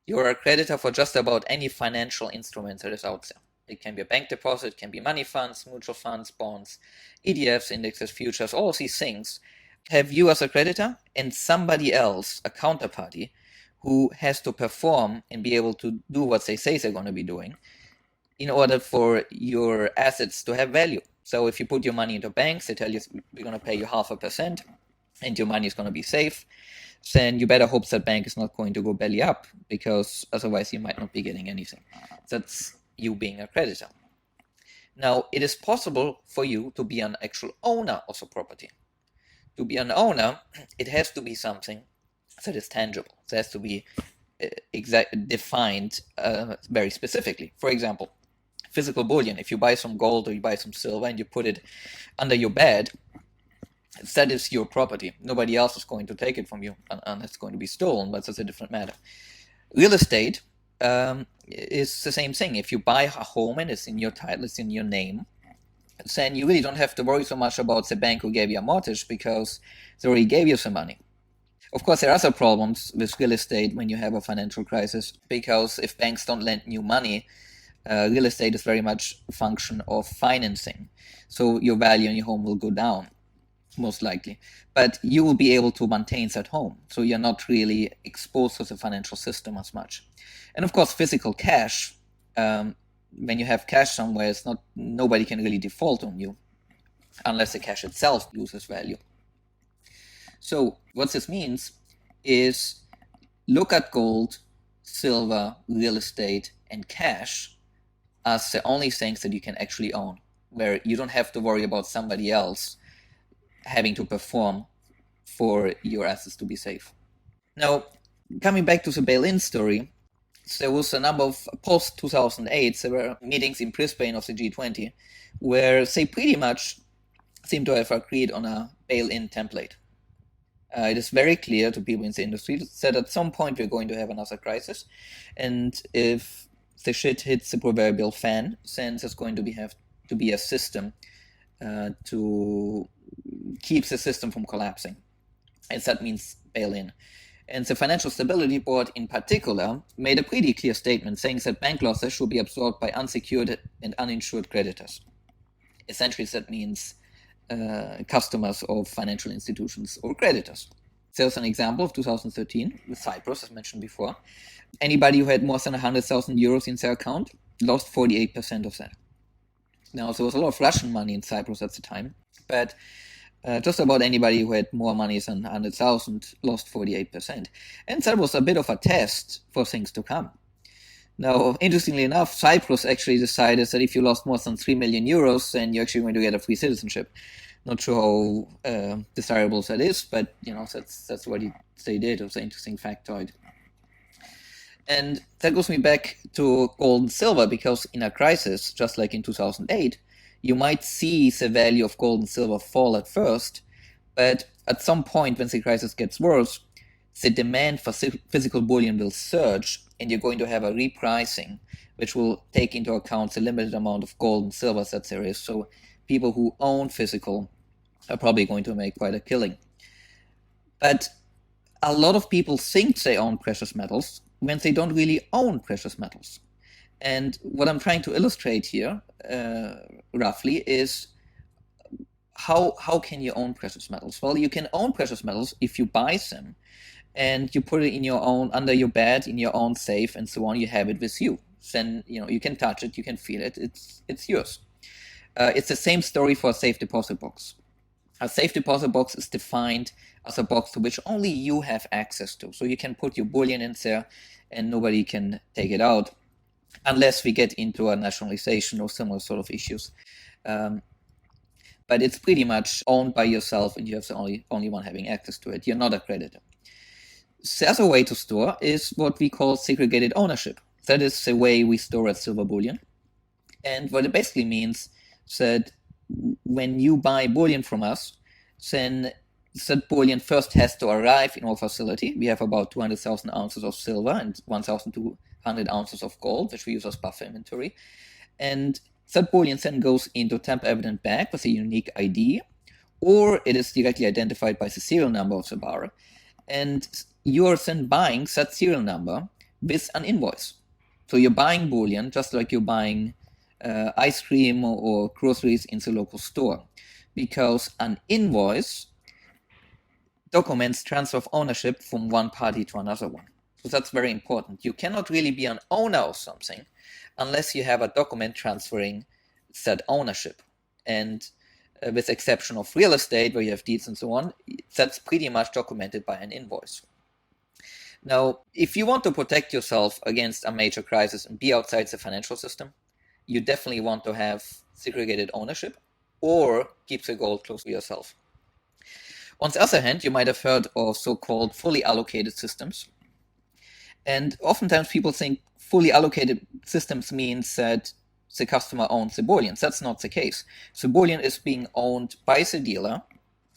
You are a creditor for just about any financial instrument that is out there. It can be a bank deposit, it can be money funds, mutual funds, bonds, ETFs, indexes, futures, all of these things have you as a creditor and somebody else, a counterparty, who has to perform and be able to do what they say they're going to be doing in order for your assets to have value. So if you put your money into banks, they tell you we're going to pay you 0.5% and your money is going to be safe, then you better hope that bank is not going to go belly up, because otherwise you might not be getting anything. That's you being a creditor. Now, it is possible for you to be an actual owner of a property. To be an owner, it has to be something that is tangible. It has to be defined very specifically. For example, physical bullion. If you buy some gold or you buy some silver and you put it under your bed, that is your property. Nobody else is going to take it from you, and it's going to be stolen, but that's a different matter. Real estate is the same thing. If you buy a home and it's in your title, it's in your name, then you really don't have to worry so much about the bank who gave you a mortgage, because they already gave you some money. Of course, there are other problems with real estate when you have a financial crisis, because if banks don't lend you money, real estate is very much a function of financing. So your value in your home will go down, most likely. But you will be able to maintain that home. So you're not really exposed to the financial system as much. And of course, physical cash, when you have cash somewhere, it's not, nobody can really default on you unless the cash itself loses value. So what this means is look at gold, silver, real estate, and cash as the only things that you can actually own, where you don't have to worry about somebody else having to perform for your assets to be safe. Now, coming back to the bail-in story, there was a number of post-2008, there were meetings in Brisbane of the G20, where they pretty much seem to have agreed on a bail-in template. It is very clear to people in the industry that at some point we're going to have another crisis, and if the shit hits the proverbial fan, then there's going to have to be a system to keep the system from collapsing, and that means bail-in. And the Financial Stability Board in particular made a pretty clear statement saying that bank losses should be absorbed by unsecured and uninsured creditors. Essentially, that means customers of financial institutions or creditors. There's an example of 2013 with Cyprus, as mentioned before. Anybody who had more than 100,000 euros in their account lost 48% of that. Now, there was a lot of Russian money in Cyprus at the time, but just about anybody who had more money than 100,000 lost 48%. And that was a bit of a test for things to come. Now, interestingly enough, Cyprus actually decided that if you lost more than 3 million euros, then you're actually going to get a free citizenship. Not sure how desirable that is, but that's what they did. It was an interesting factoid. And that goes me back to gold and silver, because in a crisis, just like in 2008, you might see the value of gold and silver fall at first, but at some point when the crisis gets worse, the demand for physical bullion will surge, and you're going to have a repricing, which will take into account the limited amount of gold and silver that there is. So people who own physical are probably going to make quite a killing. But a lot of people think they own precious metals when they don't really own precious metals. And what I'm trying to illustrate here, roughly, is how can you own precious metals? Well, you can own precious metals if you buy them and you put it in your own, under your bed, in your own safe, and so on. You have it with you. Then you can touch it, you can feel it. It's yours. It's the same story for a safe deposit box. A safe deposit box is defined as a box to which only you have access to. So you can put your bullion in there, and nobody can take it out, unless we get into a nationalization or similar sort of issues. But it's pretty much owned by yourself, and you have the only one having access to it. You're not a creditor. The other way to store is what we call segregated ownership. That is the way we store at Silver Bullion. And what it basically means is that when you buy bullion from us, then that bullion first has to arrive in our facility. We have about 200,000 ounces of silver and 1,200 ounces of gold, which we use as buffer inventory. And that bullion then goes into temp evident bag with a unique ID, or it is directly identified by the serial number of the bar. And you're then buying that serial number with an invoice. So you're buying bullion just like you're buying ice cream or groceries in the local store, because an invoice documents transfer of ownership from one party to another one. So that's very important. You cannot really be an owner of something unless you have a document transferring that ownership. And with exception of real estate, where you have deeds and so on, that's pretty much documented by an invoice. Now, if you want to protect yourself against a major crisis and be outside the financial system, you definitely want to have segregated ownership or keep the gold close to yourself. On the other hand, you might have heard of so-called fully allocated systems. And oftentimes people think fully allocated systems means that the customer owns the bullion. That's not the case. The bullion is being owned by the dealer,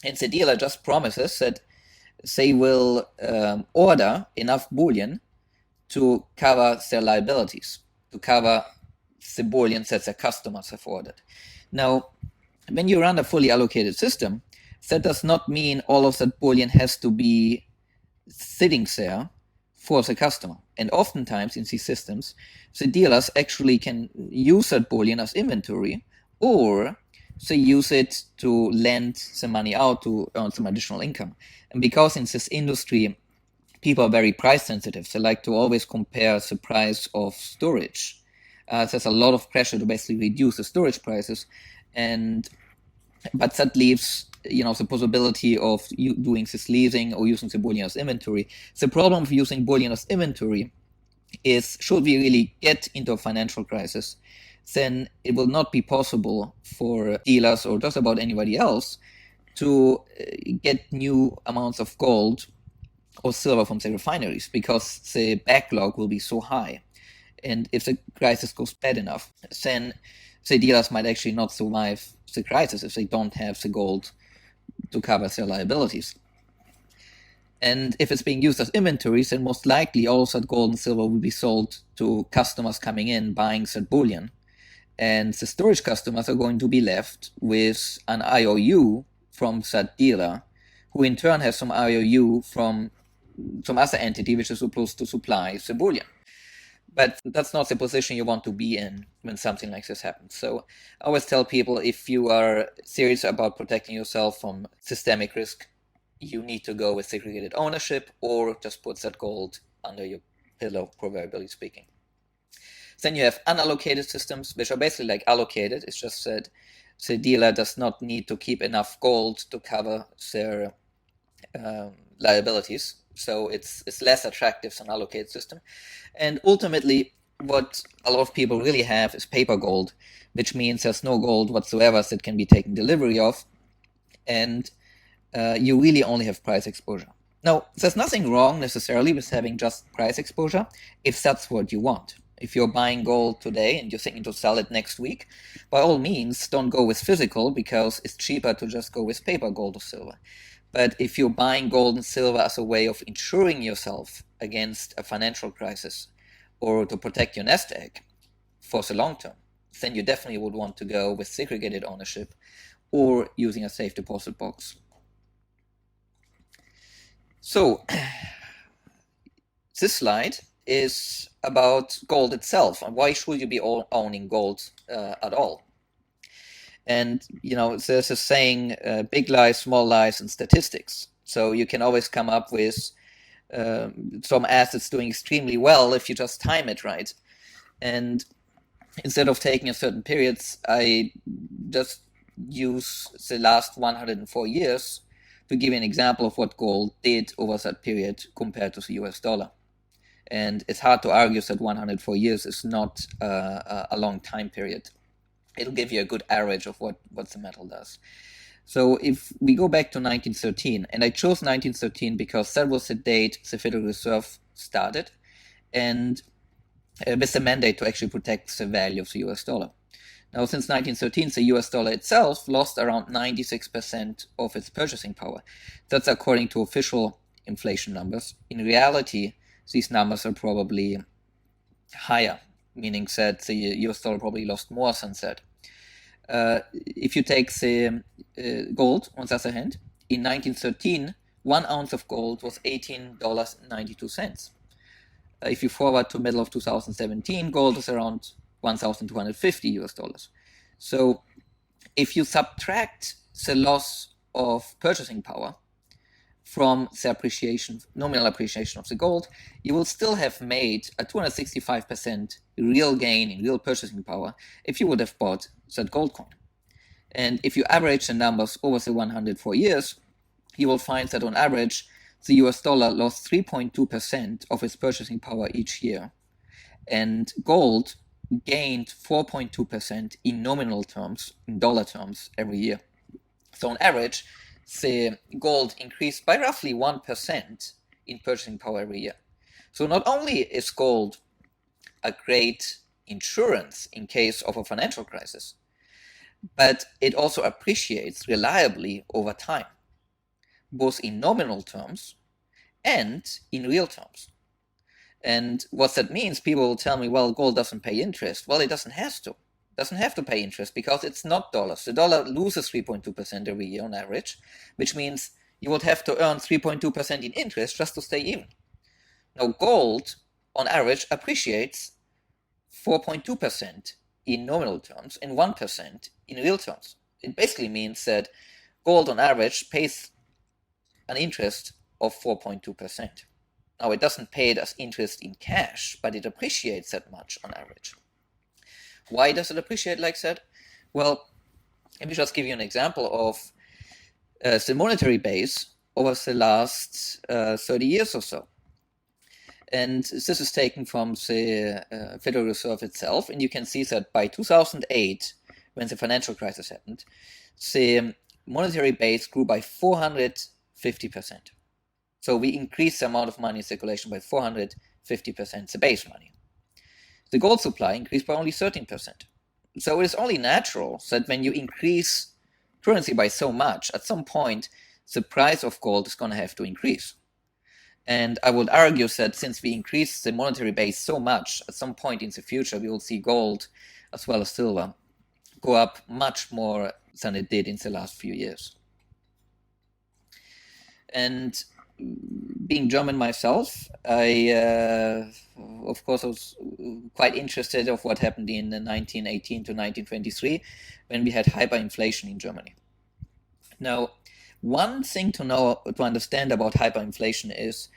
and the dealer just promises that they will order enough bullion to cover their liabilities, to cover the bullion that their customers have ordered. Now, when you run a fully allocated system, that does not mean all of that bullion has to be sitting there for the customer. And oftentimes in these systems, the dealers actually can use that bullion as inventory, or they use it to lend the money out to earn some additional income. And because in this industry, people are very price sensitive, they like to always compare the price of storage. There's a lot of pressure to basically reduce the storage prices, but that leaves the possibility of you doing this leasing or using the bullion as inventory. The problem of using bullion as inventory is, should we really get into a financial crisis, then it will not be possible for dealers or just about anybody else to get new amounts of gold or silver from the refineries, because the backlog will be so high. And if the crisis goes bad enough, then the dealers might actually not survive the crisis if they don't have the gold to cover their liabilities. And if it's being used as inventories, then most likely all of that gold and silver will be sold to customers coming in, buying that bullion. And the storage customers are going to be left with an IOU from that dealer, who in turn has some IOU from some other entity which is supposed to supply the bullion. But that's not the position you want to be in when something like this happens. So I always tell people, if you are serious about protecting yourself from systemic risk, you need to go with segregated ownership, or just put that gold under your pillow, proverbially speaking. Then you have unallocated systems, which are basically like allocated. It's just that the dealer does not need to keep enough gold to cover their liabilities. So it's less attractive than an allocated system. And ultimately, what a lot of people really have is paper gold, which means there's no gold whatsoever that can be taken delivery of, and you really only have price exposure. Now, there's nothing wrong necessarily with having just price exposure if that's what you want. If you're buying gold today and you're thinking to sell it next week, by all means, don't go with physical, because it's cheaper to just go with paper gold or silver. But if you're buying gold and silver as a way of insuring yourself against a financial crisis, or to protect your nest egg for the long term, then you definitely would want to go with segregated ownership or using a safe deposit box. So this slide is about gold itself, and why should you be owning gold at all? And there's a saying, big lies, small lies, and statistics. So you can always come up with some assets doing extremely well if you just time it right. And instead of taking a certain periods, I just use the last 104 years to give you an example of what gold did over that period compared to the US dollar. And it's hard to argue that 104 years is not a long time period. It'll give you a good average of what the metal does. So if we go back to 1913, and I chose 1913 because that was the date the Federal Reserve started, and with the mandate to actually protect the value of the US dollar. Now, since 1913, the US dollar itself lost around 96% of its purchasing power. That's according to official inflation numbers. In reality, these numbers are probably higher. meaning that the US dollar probably lost more since that. If you take the gold, on the other hand, in 1913, 1 ounce of gold was $18.92. If you forward to middle of 2017, gold is around 1,250 US dollars. So if you subtract the loss of purchasing power from the appreciation, nominal appreciation of the gold, you will still have made a 265% real gain in real purchasing power if you would have bought that gold coin. And if you average the numbers over the 104 years, you will find that on average, the US dollar lost 3.2% of its purchasing power each year. And gold gained 4.2% in nominal terms, in dollar terms, every year. So on average, the gold increased by roughly 1% in purchasing power every year. So not only is gold a great insurance in case of a financial crisis, but it also appreciates reliably over time, both in nominal terms and in real terms. And what that means, people will tell me, well, gold doesn't pay interest. Well, it doesn't have to. It doesn't have to pay interest because it's not dollars. The dollar loses 3.2% every year on average, which means you would have to earn 3.2% in interest just to stay even. Now, gold, on average, appreciates 4.2% in nominal terms and 1% in real terms. It basically means that gold, on average, pays an interest of 4.2%. Now, it doesn't pay it as interest in cash, but it appreciates that much on average. Why does it appreciate like that? Well, let me just give you an example of the monetary base over the last 30 years or so. And this is taken from the Federal Reserve itself, and you can see that by 2008, when the financial crisis happened, the monetary base grew by 450%. So we increased the amount of money in circulation by 450%, the base money. The gold supply increased by only 13%. So it is only natural that when you increase currency by so much, at some point, the price of gold is going to have to increase. And I would argue that since we increase the monetary base so much, at some point in the future, we will see gold as well as silver go up much more than it did in the last few years. And being German myself, I, of course, was quite interested of what happened in 1918 to 1923 when we had hyperinflation in Germany. Now, one thing to understand about hyperinflation is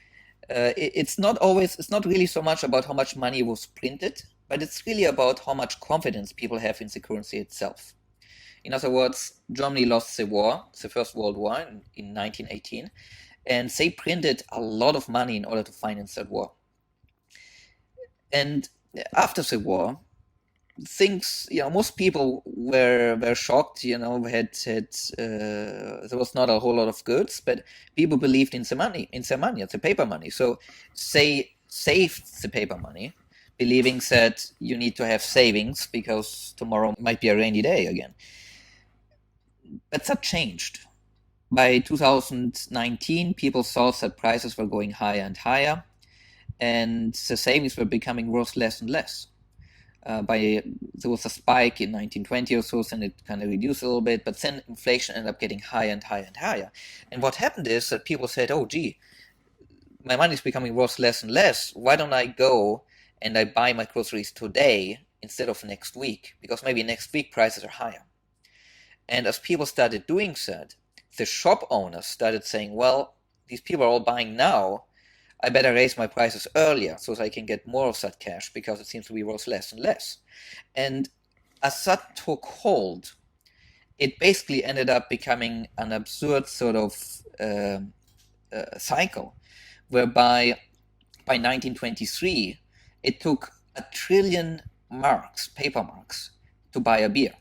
it's not really so much about how much money was printed, but it's really about how much confidence people have in the currency itself. In other words, Germany lost the war, the First World War in 1918, and they printed a lot of money in order to finance that war. And after the war, things, most people were shocked, there was not a whole lot of goods, but people believed in the paper money. So they saved the paper money, believing that you need to have savings because tomorrow might be a rainy day again. But that changed. By 2019, people saw that prices were going higher and higher, and the savings were becoming worth less and less. There was a spike in 1920 or so, and it kind of reduced a little bit, but then inflation ended up getting higher and higher and higher. And what happened is that people said, oh, gee, my money is becoming worth less and less. Why don't I go and I buy my groceries today instead of next week? Because maybe next week prices are higher. And as people started doing that, the shop owners started saying, well, these people are all buying now. I better raise my prices earlier so that I can get more of that cash because it seems to be worth less and less. And as that took hold, it basically ended up becoming an absurd sort of cycle, whereby by 1923, it took 1 trillion marks, paper marks, to buy a beer.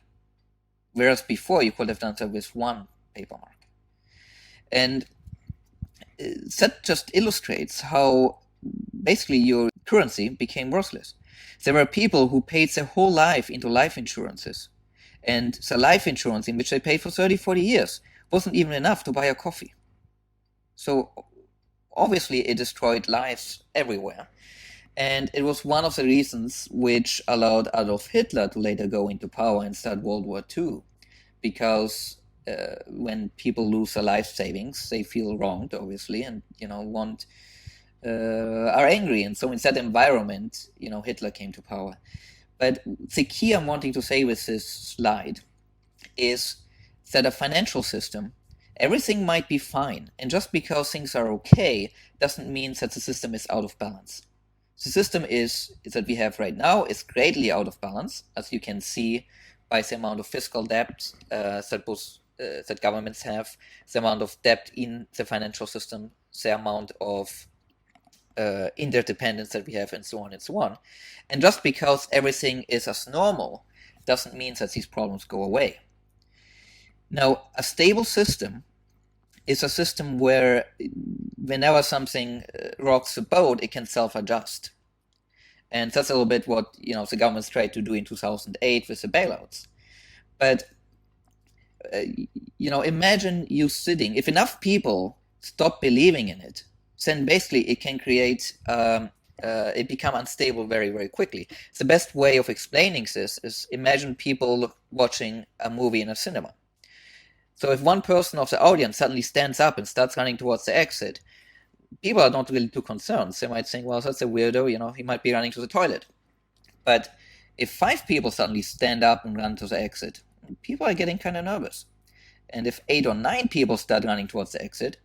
Whereas before you could have done that with one paper mark. And that just illustrates how basically your currency became worthless. There were people who paid their whole life into life insurances, and the life insurance in which they paid for 30, 40 years wasn't even enough to buy a coffee. So obviously it destroyed lives everywhere. And it was one of the reasons which allowed Adolf Hitler to later go into power and start World War II, because when people lose their life savings, they feel wronged, obviously, and are angry. And so in that environment, Hitler came to power. But the key I'm wanting to say with this slide is that a financial system, everything might be fine, and just because things are okay doesn't mean that the system is out of balance. The system is that we have right now is greatly out of balance, as you can see by the amount of fiscal debt that governments have, the amount of debt in the financial system, the amount of interdependence that we have, and so on and so on. And just because everything is as normal doesn't mean that these problems go away. Now, a stable system is a system where whenever something rocks the boat, it can self-adjust. And that's a little bit what the governments tried to do in 2008 with the bailouts. But imagine you sitting, if enough people stop believing in it, then basically it can create it become unstable very, very quickly. The best way of explaining this is imagine people watching a movie in a cinema. So if one person of the audience suddenly stands up and starts running towards the exit, people are not really too concerned. They might think, well, that's a weirdo, he might be running to the toilet. But if 5 people suddenly stand up and run to the exit, people are getting kind of nervous. And if 8 or 9 people start running towards the exit,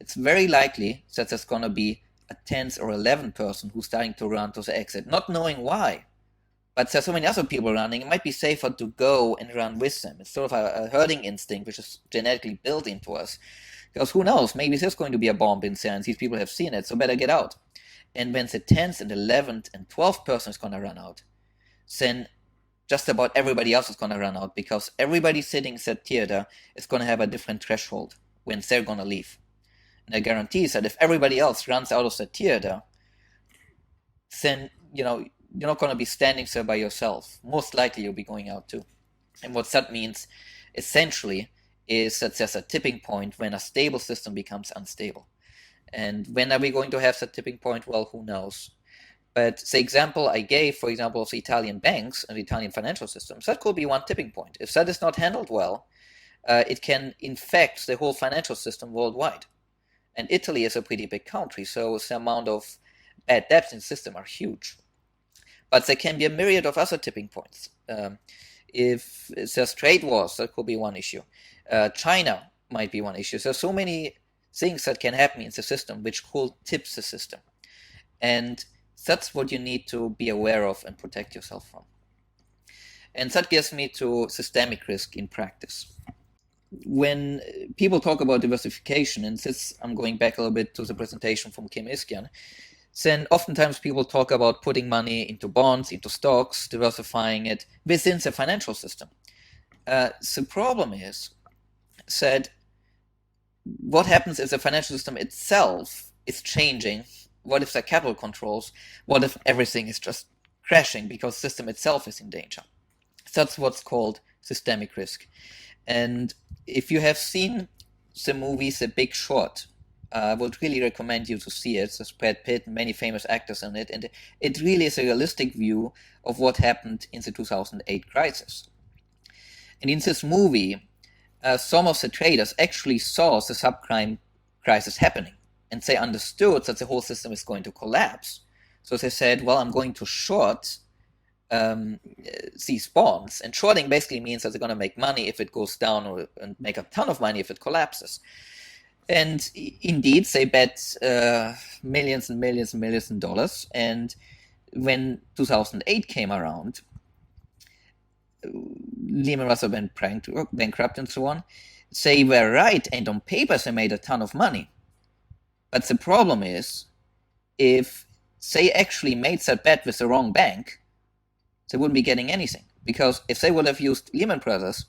it's very likely that there's going to be a 10th or 11th person who's starting to run to the exit, not knowing why. But there's so many other people running, it might be safer to go and run with them. It's sort of a herding instinct, which is genetically built into us. Because who knows, maybe there's going to be a bomb in there and these people have seen it, so better get out. And when the 10th and 11th and 12th person is going to run out, then just about everybody else is going to run out, because everybody sitting in that theater is going to have a different threshold when they're going to leave. And I guarantee that if everybody else runs out of the theater, then, you're not going to be standing there by yourself. Most likely you'll be going out too. And what that means, essentially, is that there's a tipping point when a stable system becomes unstable. And when are we going to have that tipping point? Well, who knows? But the example I gave, for example, of the Italian banks and the Italian financial systems, that could be one tipping point. If that is not handled well, it can infect the whole financial system worldwide. And Italy is a pretty big country, so the amount of bad debts in the system are huge. But there can be a myriad of other tipping points. If there's trade wars, that could be one issue. China might be one issue. There's so many things that can happen in the system which could tip the system. And that's what you need to be aware of and protect yourself from. And that gets me to systemic risk in practice. When people talk about diversification, and this I'm going back a little bit to the presentation from Kim Iskyan, then oftentimes people talk about putting money into bonds, into stocks, diversifying it within the financial system. The problem is that what happens if the financial system itself is changing? What if the capital controls? What if everything is just crashing because the system itself is in danger? That's what's called systemic risk. And if you have seen the movie The Big Short, I would really recommend you to see it. There's Brad Pitt and many famous actors in it, and it really is a realistic view of what happened in the 2008 crisis. And in this movie, some of the traders actually saw the subprime crisis happening, and they understood that the whole system is going to collapse. So they said, well, I'm going to short these bonds. And shorting basically means that they're going to make money if it goes down, and make a ton of money if it collapses. And indeed, they bet millions and millions and millions of dollars. And when 2008 came around, Lehman Brothers went bankrupt and so on. They were right, and on paper they made a ton of money. But the problem is, if they actually made that bet with the wrong bank, they wouldn't be getting anything. Because if they would have used Lehman Brothers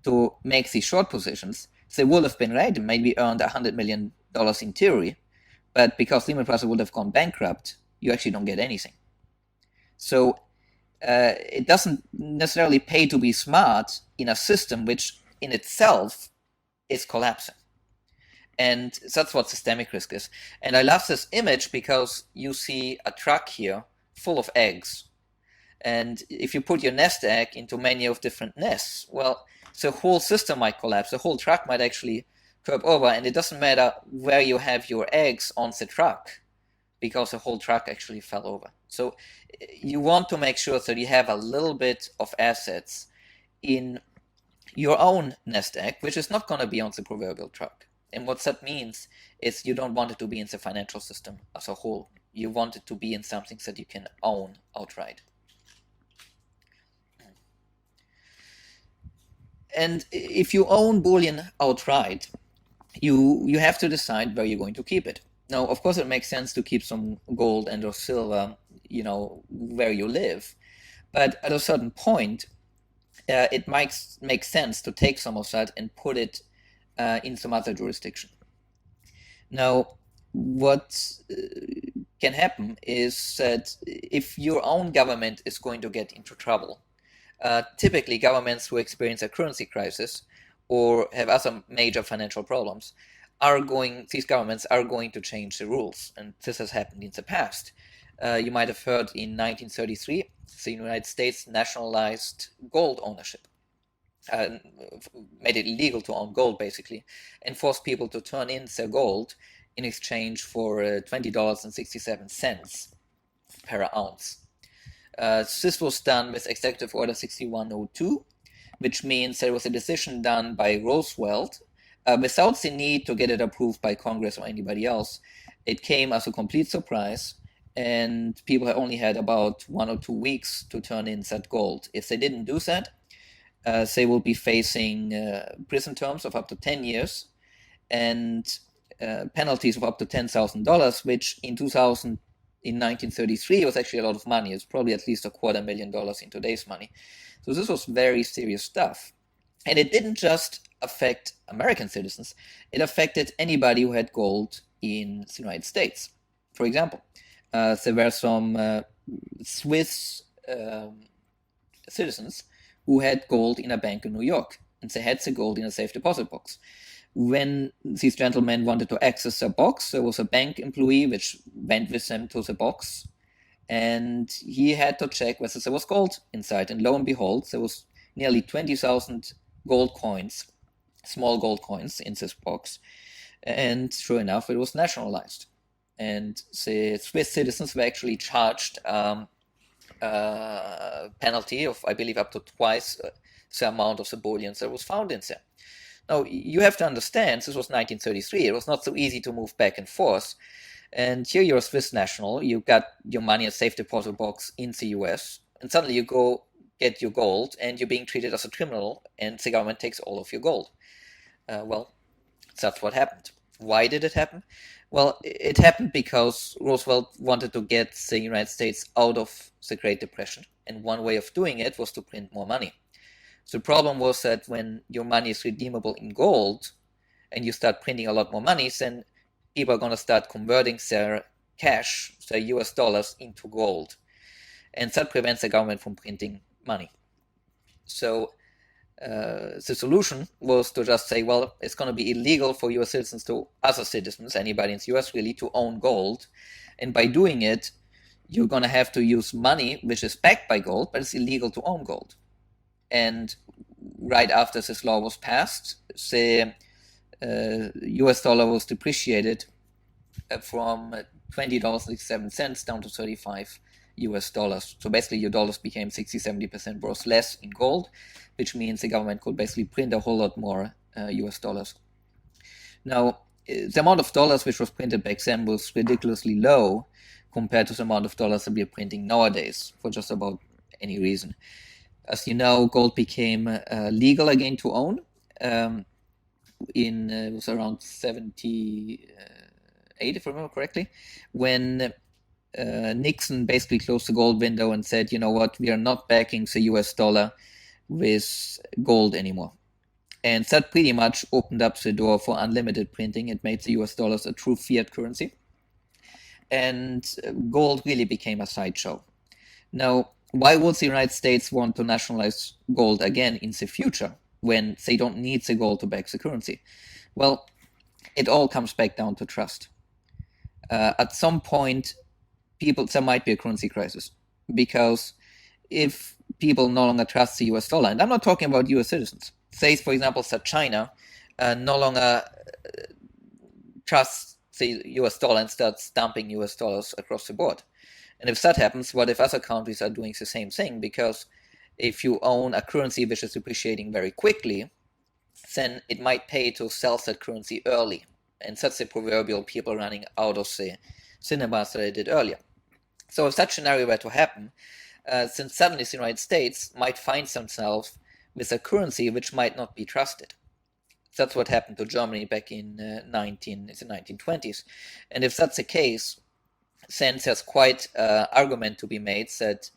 to make these short positions, they would have been right and maybe earned $100 million in theory. But because Lehman Brothers would have gone bankrupt, you actually don't get anything. So it doesn't necessarily pay to be smart in a system which in itself is collapsing. And that's what systemic risk is. And I love this image because you see a truck here full of eggs. And if you put your nest egg into many of different nests, well, the whole system might collapse. The whole truck might actually curb over, and it doesn't matter where you have your eggs on the truck, because the whole truck actually fell over. So you want to make sure that you have a little bit of assets in your own nest egg, which is not going to be on the proverbial truck. And what that means is you don't want it to be in the financial system as a whole. You want it to be in something that you can own outright. And if you own bullion outright, you have to decide where you're going to keep it. Now, of course, it makes sense to keep some gold and or silver, where you live. But at a certain point, it might make sense to take some of that and put it in some other jurisdiction. Now, what can happen is that if your own government is going to get into trouble, typically governments who experience a currency crisis or have other major financial problems these governments are going to change the rules. And this has happened in the past. You might have heard in 1933, the United States nationalized gold ownership, made it illegal to own gold basically, and forced people to turn in their gold in exchange for $20.67 per ounce. This was done with Executive Order 6102, which means there was a decision done by Roosevelt without the need to get it approved by Congress or anybody else. It came as a complete surprise, and people only had about 1 or 2 weeks to turn in that gold. If they didn't do that, they will be facing prison terms of up to 10 years and penalties of up to $10,000, which in 1933 was actually a lot of money. It's probably at least $250,000 in today's money. So this was very serious stuff. And it didn't just affect American citizens, it affected anybody who had gold in the United States. For example, there were some Swiss citizens who had gold in a bank in New York, and they had the gold in a safe deposit box. When these gentlemen wanted to access the box, there was a bank employee which went with them to the box, and he had to check whether there was gold inside. And lo and behold, there was nearly 20,000 gold coins, small gold coins in this box. And sure enough, it was nationalized. And the Swiss citizens were actually charged a penalty of, I believe, up to twice the amount of the bullion that was found in there. Now, you have to understand, this was 1933. It was not so easy to move back and forth. And here you're a Swiss national. You got your money in a safe deposit box in the US. And suddenly you go get your gold, and you're being treated as a criminal, and the government takes all of your gold. Well, that's what happened. Why did it happen? Well, it happened because Roosevelt wanted to get the United States out of the Great Depression. And one way of doing it was to print more money. So the problem was that when your money is redeemable in gold and you start printing a lot more money, then people are going to start converting their cash, their US dollars, into gold. And that prevents the government from printing money. So the solution was to just say, well, it's going to be illegal for US citizens to, other citizens, anybody in the US really, to own gold. And by doing it, you're going to have to use money which is backed by gold, but it's illegal to own gold. And right after this law was passed, the US dollar was depreciated from $20.67 down to 35 US dollars. So basically your dollars became 60-70% worth less in gold, which means the government could basically print a whole lot more US dollars. Now, the amount of dollars which was printed back then was ridiculously low compared to the amount of dollars that we are printing nowadays for just about any reason. As you know, gold became legal again to own it was around 78, if I remember correctly, when Nixon basically closed the gold window and said, you know what, we are not backing the US dollar with gold anymore. And that pretty much opened up the door for unlimited printing. It made the US dollars a true fiat currency. And gold really became a sideshow. Now, why would the United States want to nationalize gold again in the future when they don't need the gold to back the currency? Well, it all comes back down to trust. At some point, there might be a currency crisis, because if people no longer trust the US dollar, and I'm not talking about US citizens, say, for example, that China no longer trusts the US dollar and starts dumping US dollars across the board. And if that happens, what if other countries are doing the same thing? Because if you own a currency which is depreciating very quickly, then it might pay to sell that currency early. And that's the proverbial people running out of the cinemas that I did earlier. So if such scenario were to happen, then suddenly the United States might find themselves with a currency which might not be trusted. That's what happened to Germany back in the 1920s. And if that's the case, then there's quite an argument to be made that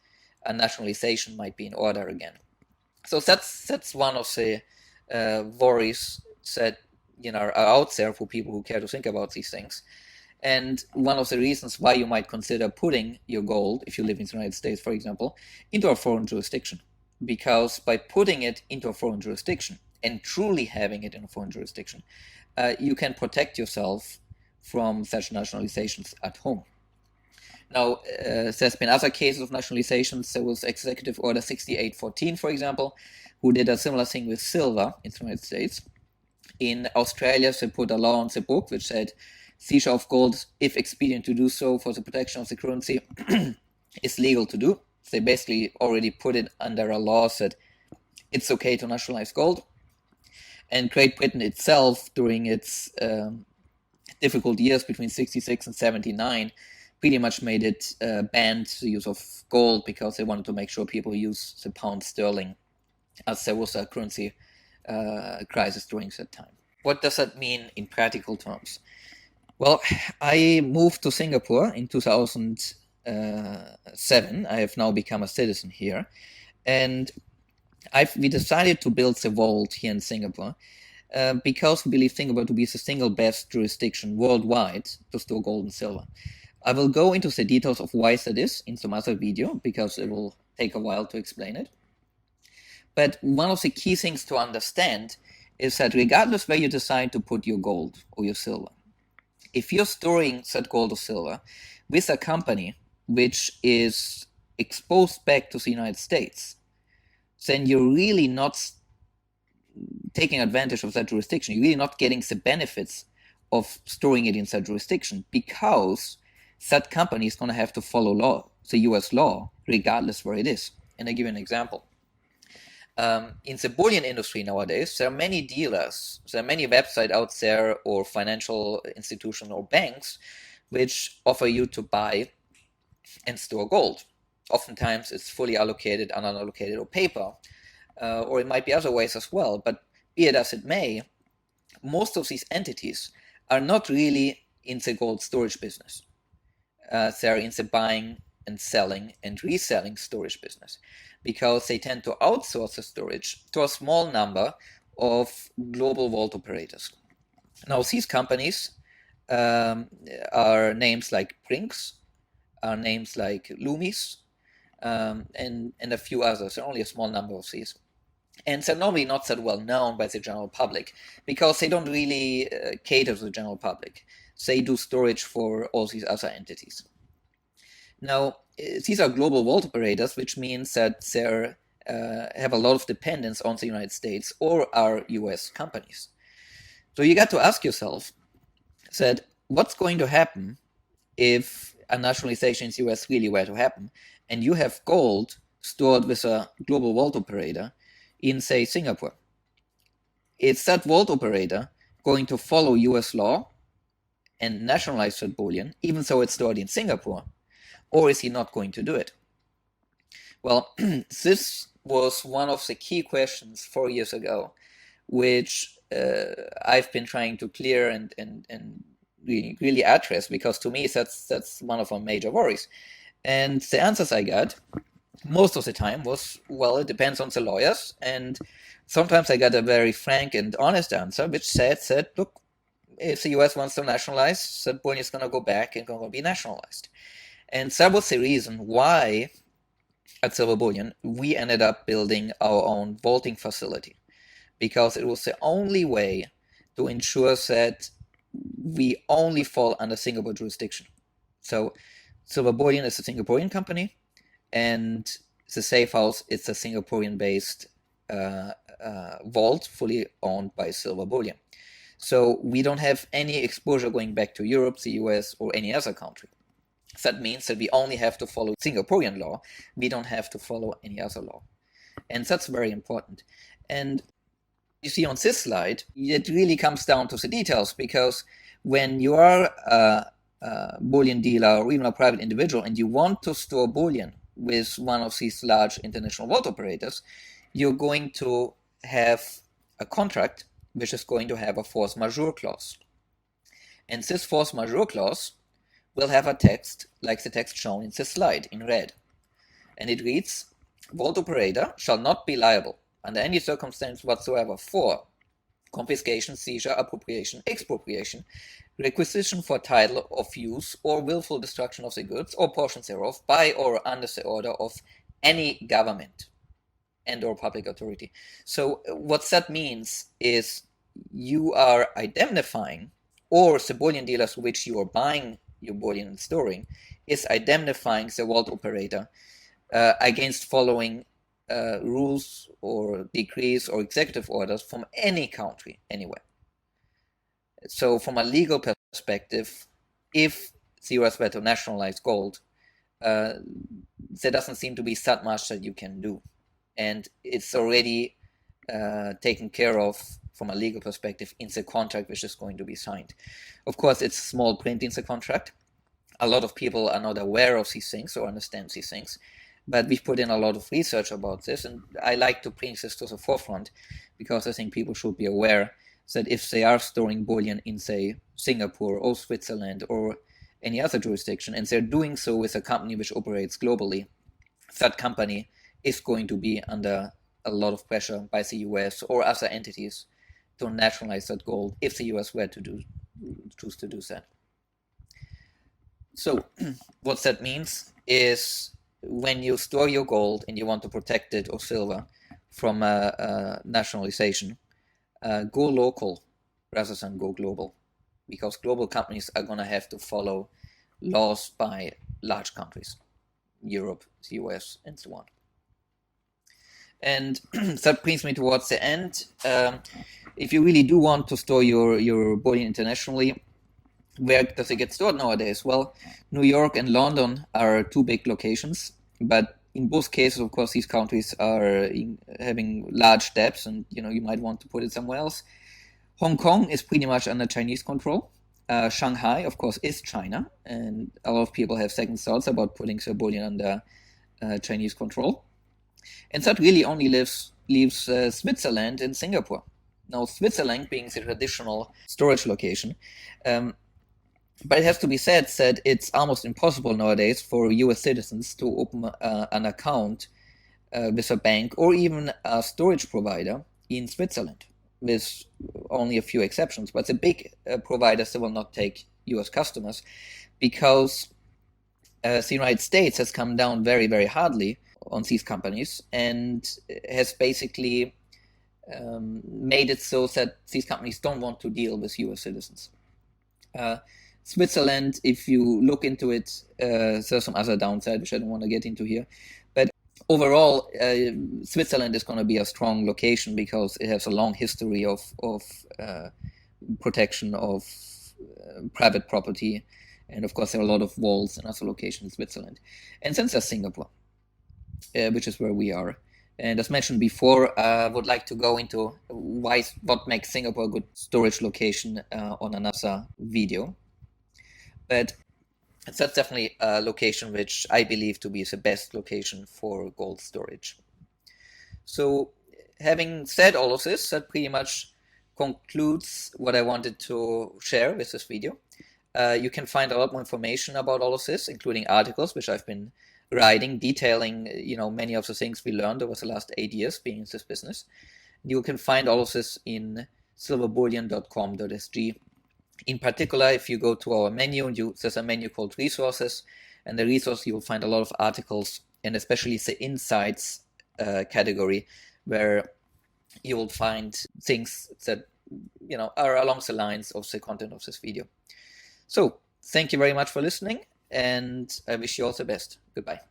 a nationalization might be in order again. So that's one of the worries that are out there for people who care to think about these things. And one of the reasons why you might consider putting your gold, if you live in the United States, for example, into a foreign jurisdiction. Because by putting it into a foreign jurisdiction and truly having it in a foreign jurisdiction, you can protect yourself from such nationalizations at home. Now, there's been other cases of nationalizations. There was Executive Order 6814, for example, who did a similar thing with silver in the United States. In Australia, they put a law on the book which said seizure of gold, if expedient to do so for the protection of the currency, is legal to do. They basically already put it under a law that it's okay to nationalize gold. And Great Britain itself, during its difficult years between 66 and 79, pretty much made it banned the use of gold because they wanted to make sure people use the pound sterling, as there was a currency crisis during that time. What does that mean in practical terms? Well, I moved to Singapore in 2007. I have now become a citizen here, and we decided to build the vault here in Singapore because we believe Singapore to be the single best jurisdiction worldwide to store gold and silver. I will go into the details of why that is in some other video, because it will take a while to explain it. But one of the key things to understand is that regardless where you decide to put your gold or your silver, if you're storing that gold or silver with a company which is exposed back to the United States, then you're really not taking advantage of that jurisdiction. You're really not getting the benefits of storing it in that jurisdiction, because that company is going to have to follow law, the US law, regardless where it is. And I give you an example. In the bullion industry nowadays, there are many dealers, there are many websites out there, or financial institutions or banks, which offer you to buy and store gold. Oftentimes it's fully allocated, unallocated, or paper, or it might be other ways as well. But be it as it may, most of these entities are not really in the gold storage business. They're in the buying and selling and reselling storage business, because they tend to outsource the storage to a small number of global vault operators. Now, these companies are names like Brinks, are names like Loomis, and a few others. There are only a small number of these. And they're normally not that well known by the general public, because they don't really cater to the general public. They do storage for all these other entities. Now, these are global vault operators, which means that they have a lot of dependence on the United States or are US companies. So you got to ask yourself that what's going to happen if a nationalization in the US really were to happen, and you have gold stored with a global vault operator in, say, Singapore? Is that vault operator going to follow US law and nationalize that bullion, even though it's stored in Singapore? Or is he not going to do it? Well, this was one of the key questions 4 years ago, which I've been trying to clear and really address, because to me that's one of our major worries. And the answers I got most of the time was, well, it depends on the lawyers. And sometimes I got a very frank and honest answer, which said, look, if the US wants to nationalize, that bullion is going to go back and going to be nationalized. And that was the reason why at Silver Bullion we ended up building our own vaulting facility, because it was the only way to ensure that we only fall under Singapore jurisdiction. So Silver Bullion is a Singaporean company, and the safe house is a Singaporean-based vault fully owned by Silver Bullion. So we don't have any exposure going back to Europe, the US, or any other country. That means that we only have to follow Singaporean law. We don't have to follow any other law. And that's very important. And you see on this slide, it really comes down to the details, because when you are a bullion dealer or even a private individual and you want to store bullion with one of these large international vault operators, you're going to have a contract which is going to have a force majeure clause. And this force majeure clause will have a text like the text shown in this slide in red. And it reads, vault operator shall not be liable under any circumstance whatsoever for confiscation, seizure, appropriation, expropriation, requisition for title of use, or willful destruction of the goods or portions thereof by or under the order of any government and or public authority. So what that means is you are indemnifying, or the bullion dealers for which you are buying your bullion and storing is indemnifying the vault operator against following rules or decrees or executive orders from any country, anywhere. So from a legal perspective, if the US were to nationalize gold, there doesn't seem to be that much that you can do. And it's already taken care of from a legal perspective in the contract which is going to be signed. Of course, it's small print in the contract. A lot of people are not aware of these things or understand these things, but we've put in a lot of research about this, and I like to bring this to the forefront because I think people should be aware that if they are storing bullion in, say, Singapore or Switzerland or any other jurisdiction, and they're doing so with a company which operates globally, that company is going to be under a lot of pressure by the US or other entities to nationalize that gold if the US were to choose to do that. So what that means is when you store your gold and you want to protect it or silver from nationalization, go local rather than go global, because global companies are going to have to follow laws by large countries, Europe, the US, and so on. And that brings me towards the end. If you really do want to store your bullion internationally, where does it get stored nowadays? Well, New York and London are two big locations, but in both cases, of course, these countries are having large debts, and you might want to put it somewhere else. Hong Kong is pretty much under Chinese control. Shanghai, of course, is China, and a lot of people have second thoughts about putting their bullion under Chinese control. And that really only leaves Switzerland and Singapore. Now, Switzerland being the traditional storage location, but it has to be said that it's almost impossible nowadays for US citizens to open an account with a bank or even a storage provider in Switzerland, with only a few exceptions. But the big providers, they will not take US customers because the United States has come down very, very hardly on these companies and has basically made it so that these companies don't want to deal with US citizens. Switzerland, if you look into it, there's some other downside which I don't want to get into here. But overall, Switzerland is going to be a strong location because it has a long history of protection of private property. And of course, there are a lot of walls and other locations in Switzerland. And then there's Singapore, which is where we are. And as mentioned before, I would like to go into what makes Singapore a good storage location on another video. But that's definitely a location which I believe to be the best location for gold storage. So having said all of this, that pretty much concludes what I wanted to share with this video. You can find a lot more information about all of this, including articles which I've been writing, detailing many of the things we learned over the last 8 years being in this business. You can find all of this in silverbullion.com.sg. In particular, if you go to our menu, there's a menu called Resources, and the resource you'll find a lot of articles, and especially the Insights category, where you will find things that are along the lines of the content of this video. So thank you very much for listening, and I wish you all the best. Goodbye.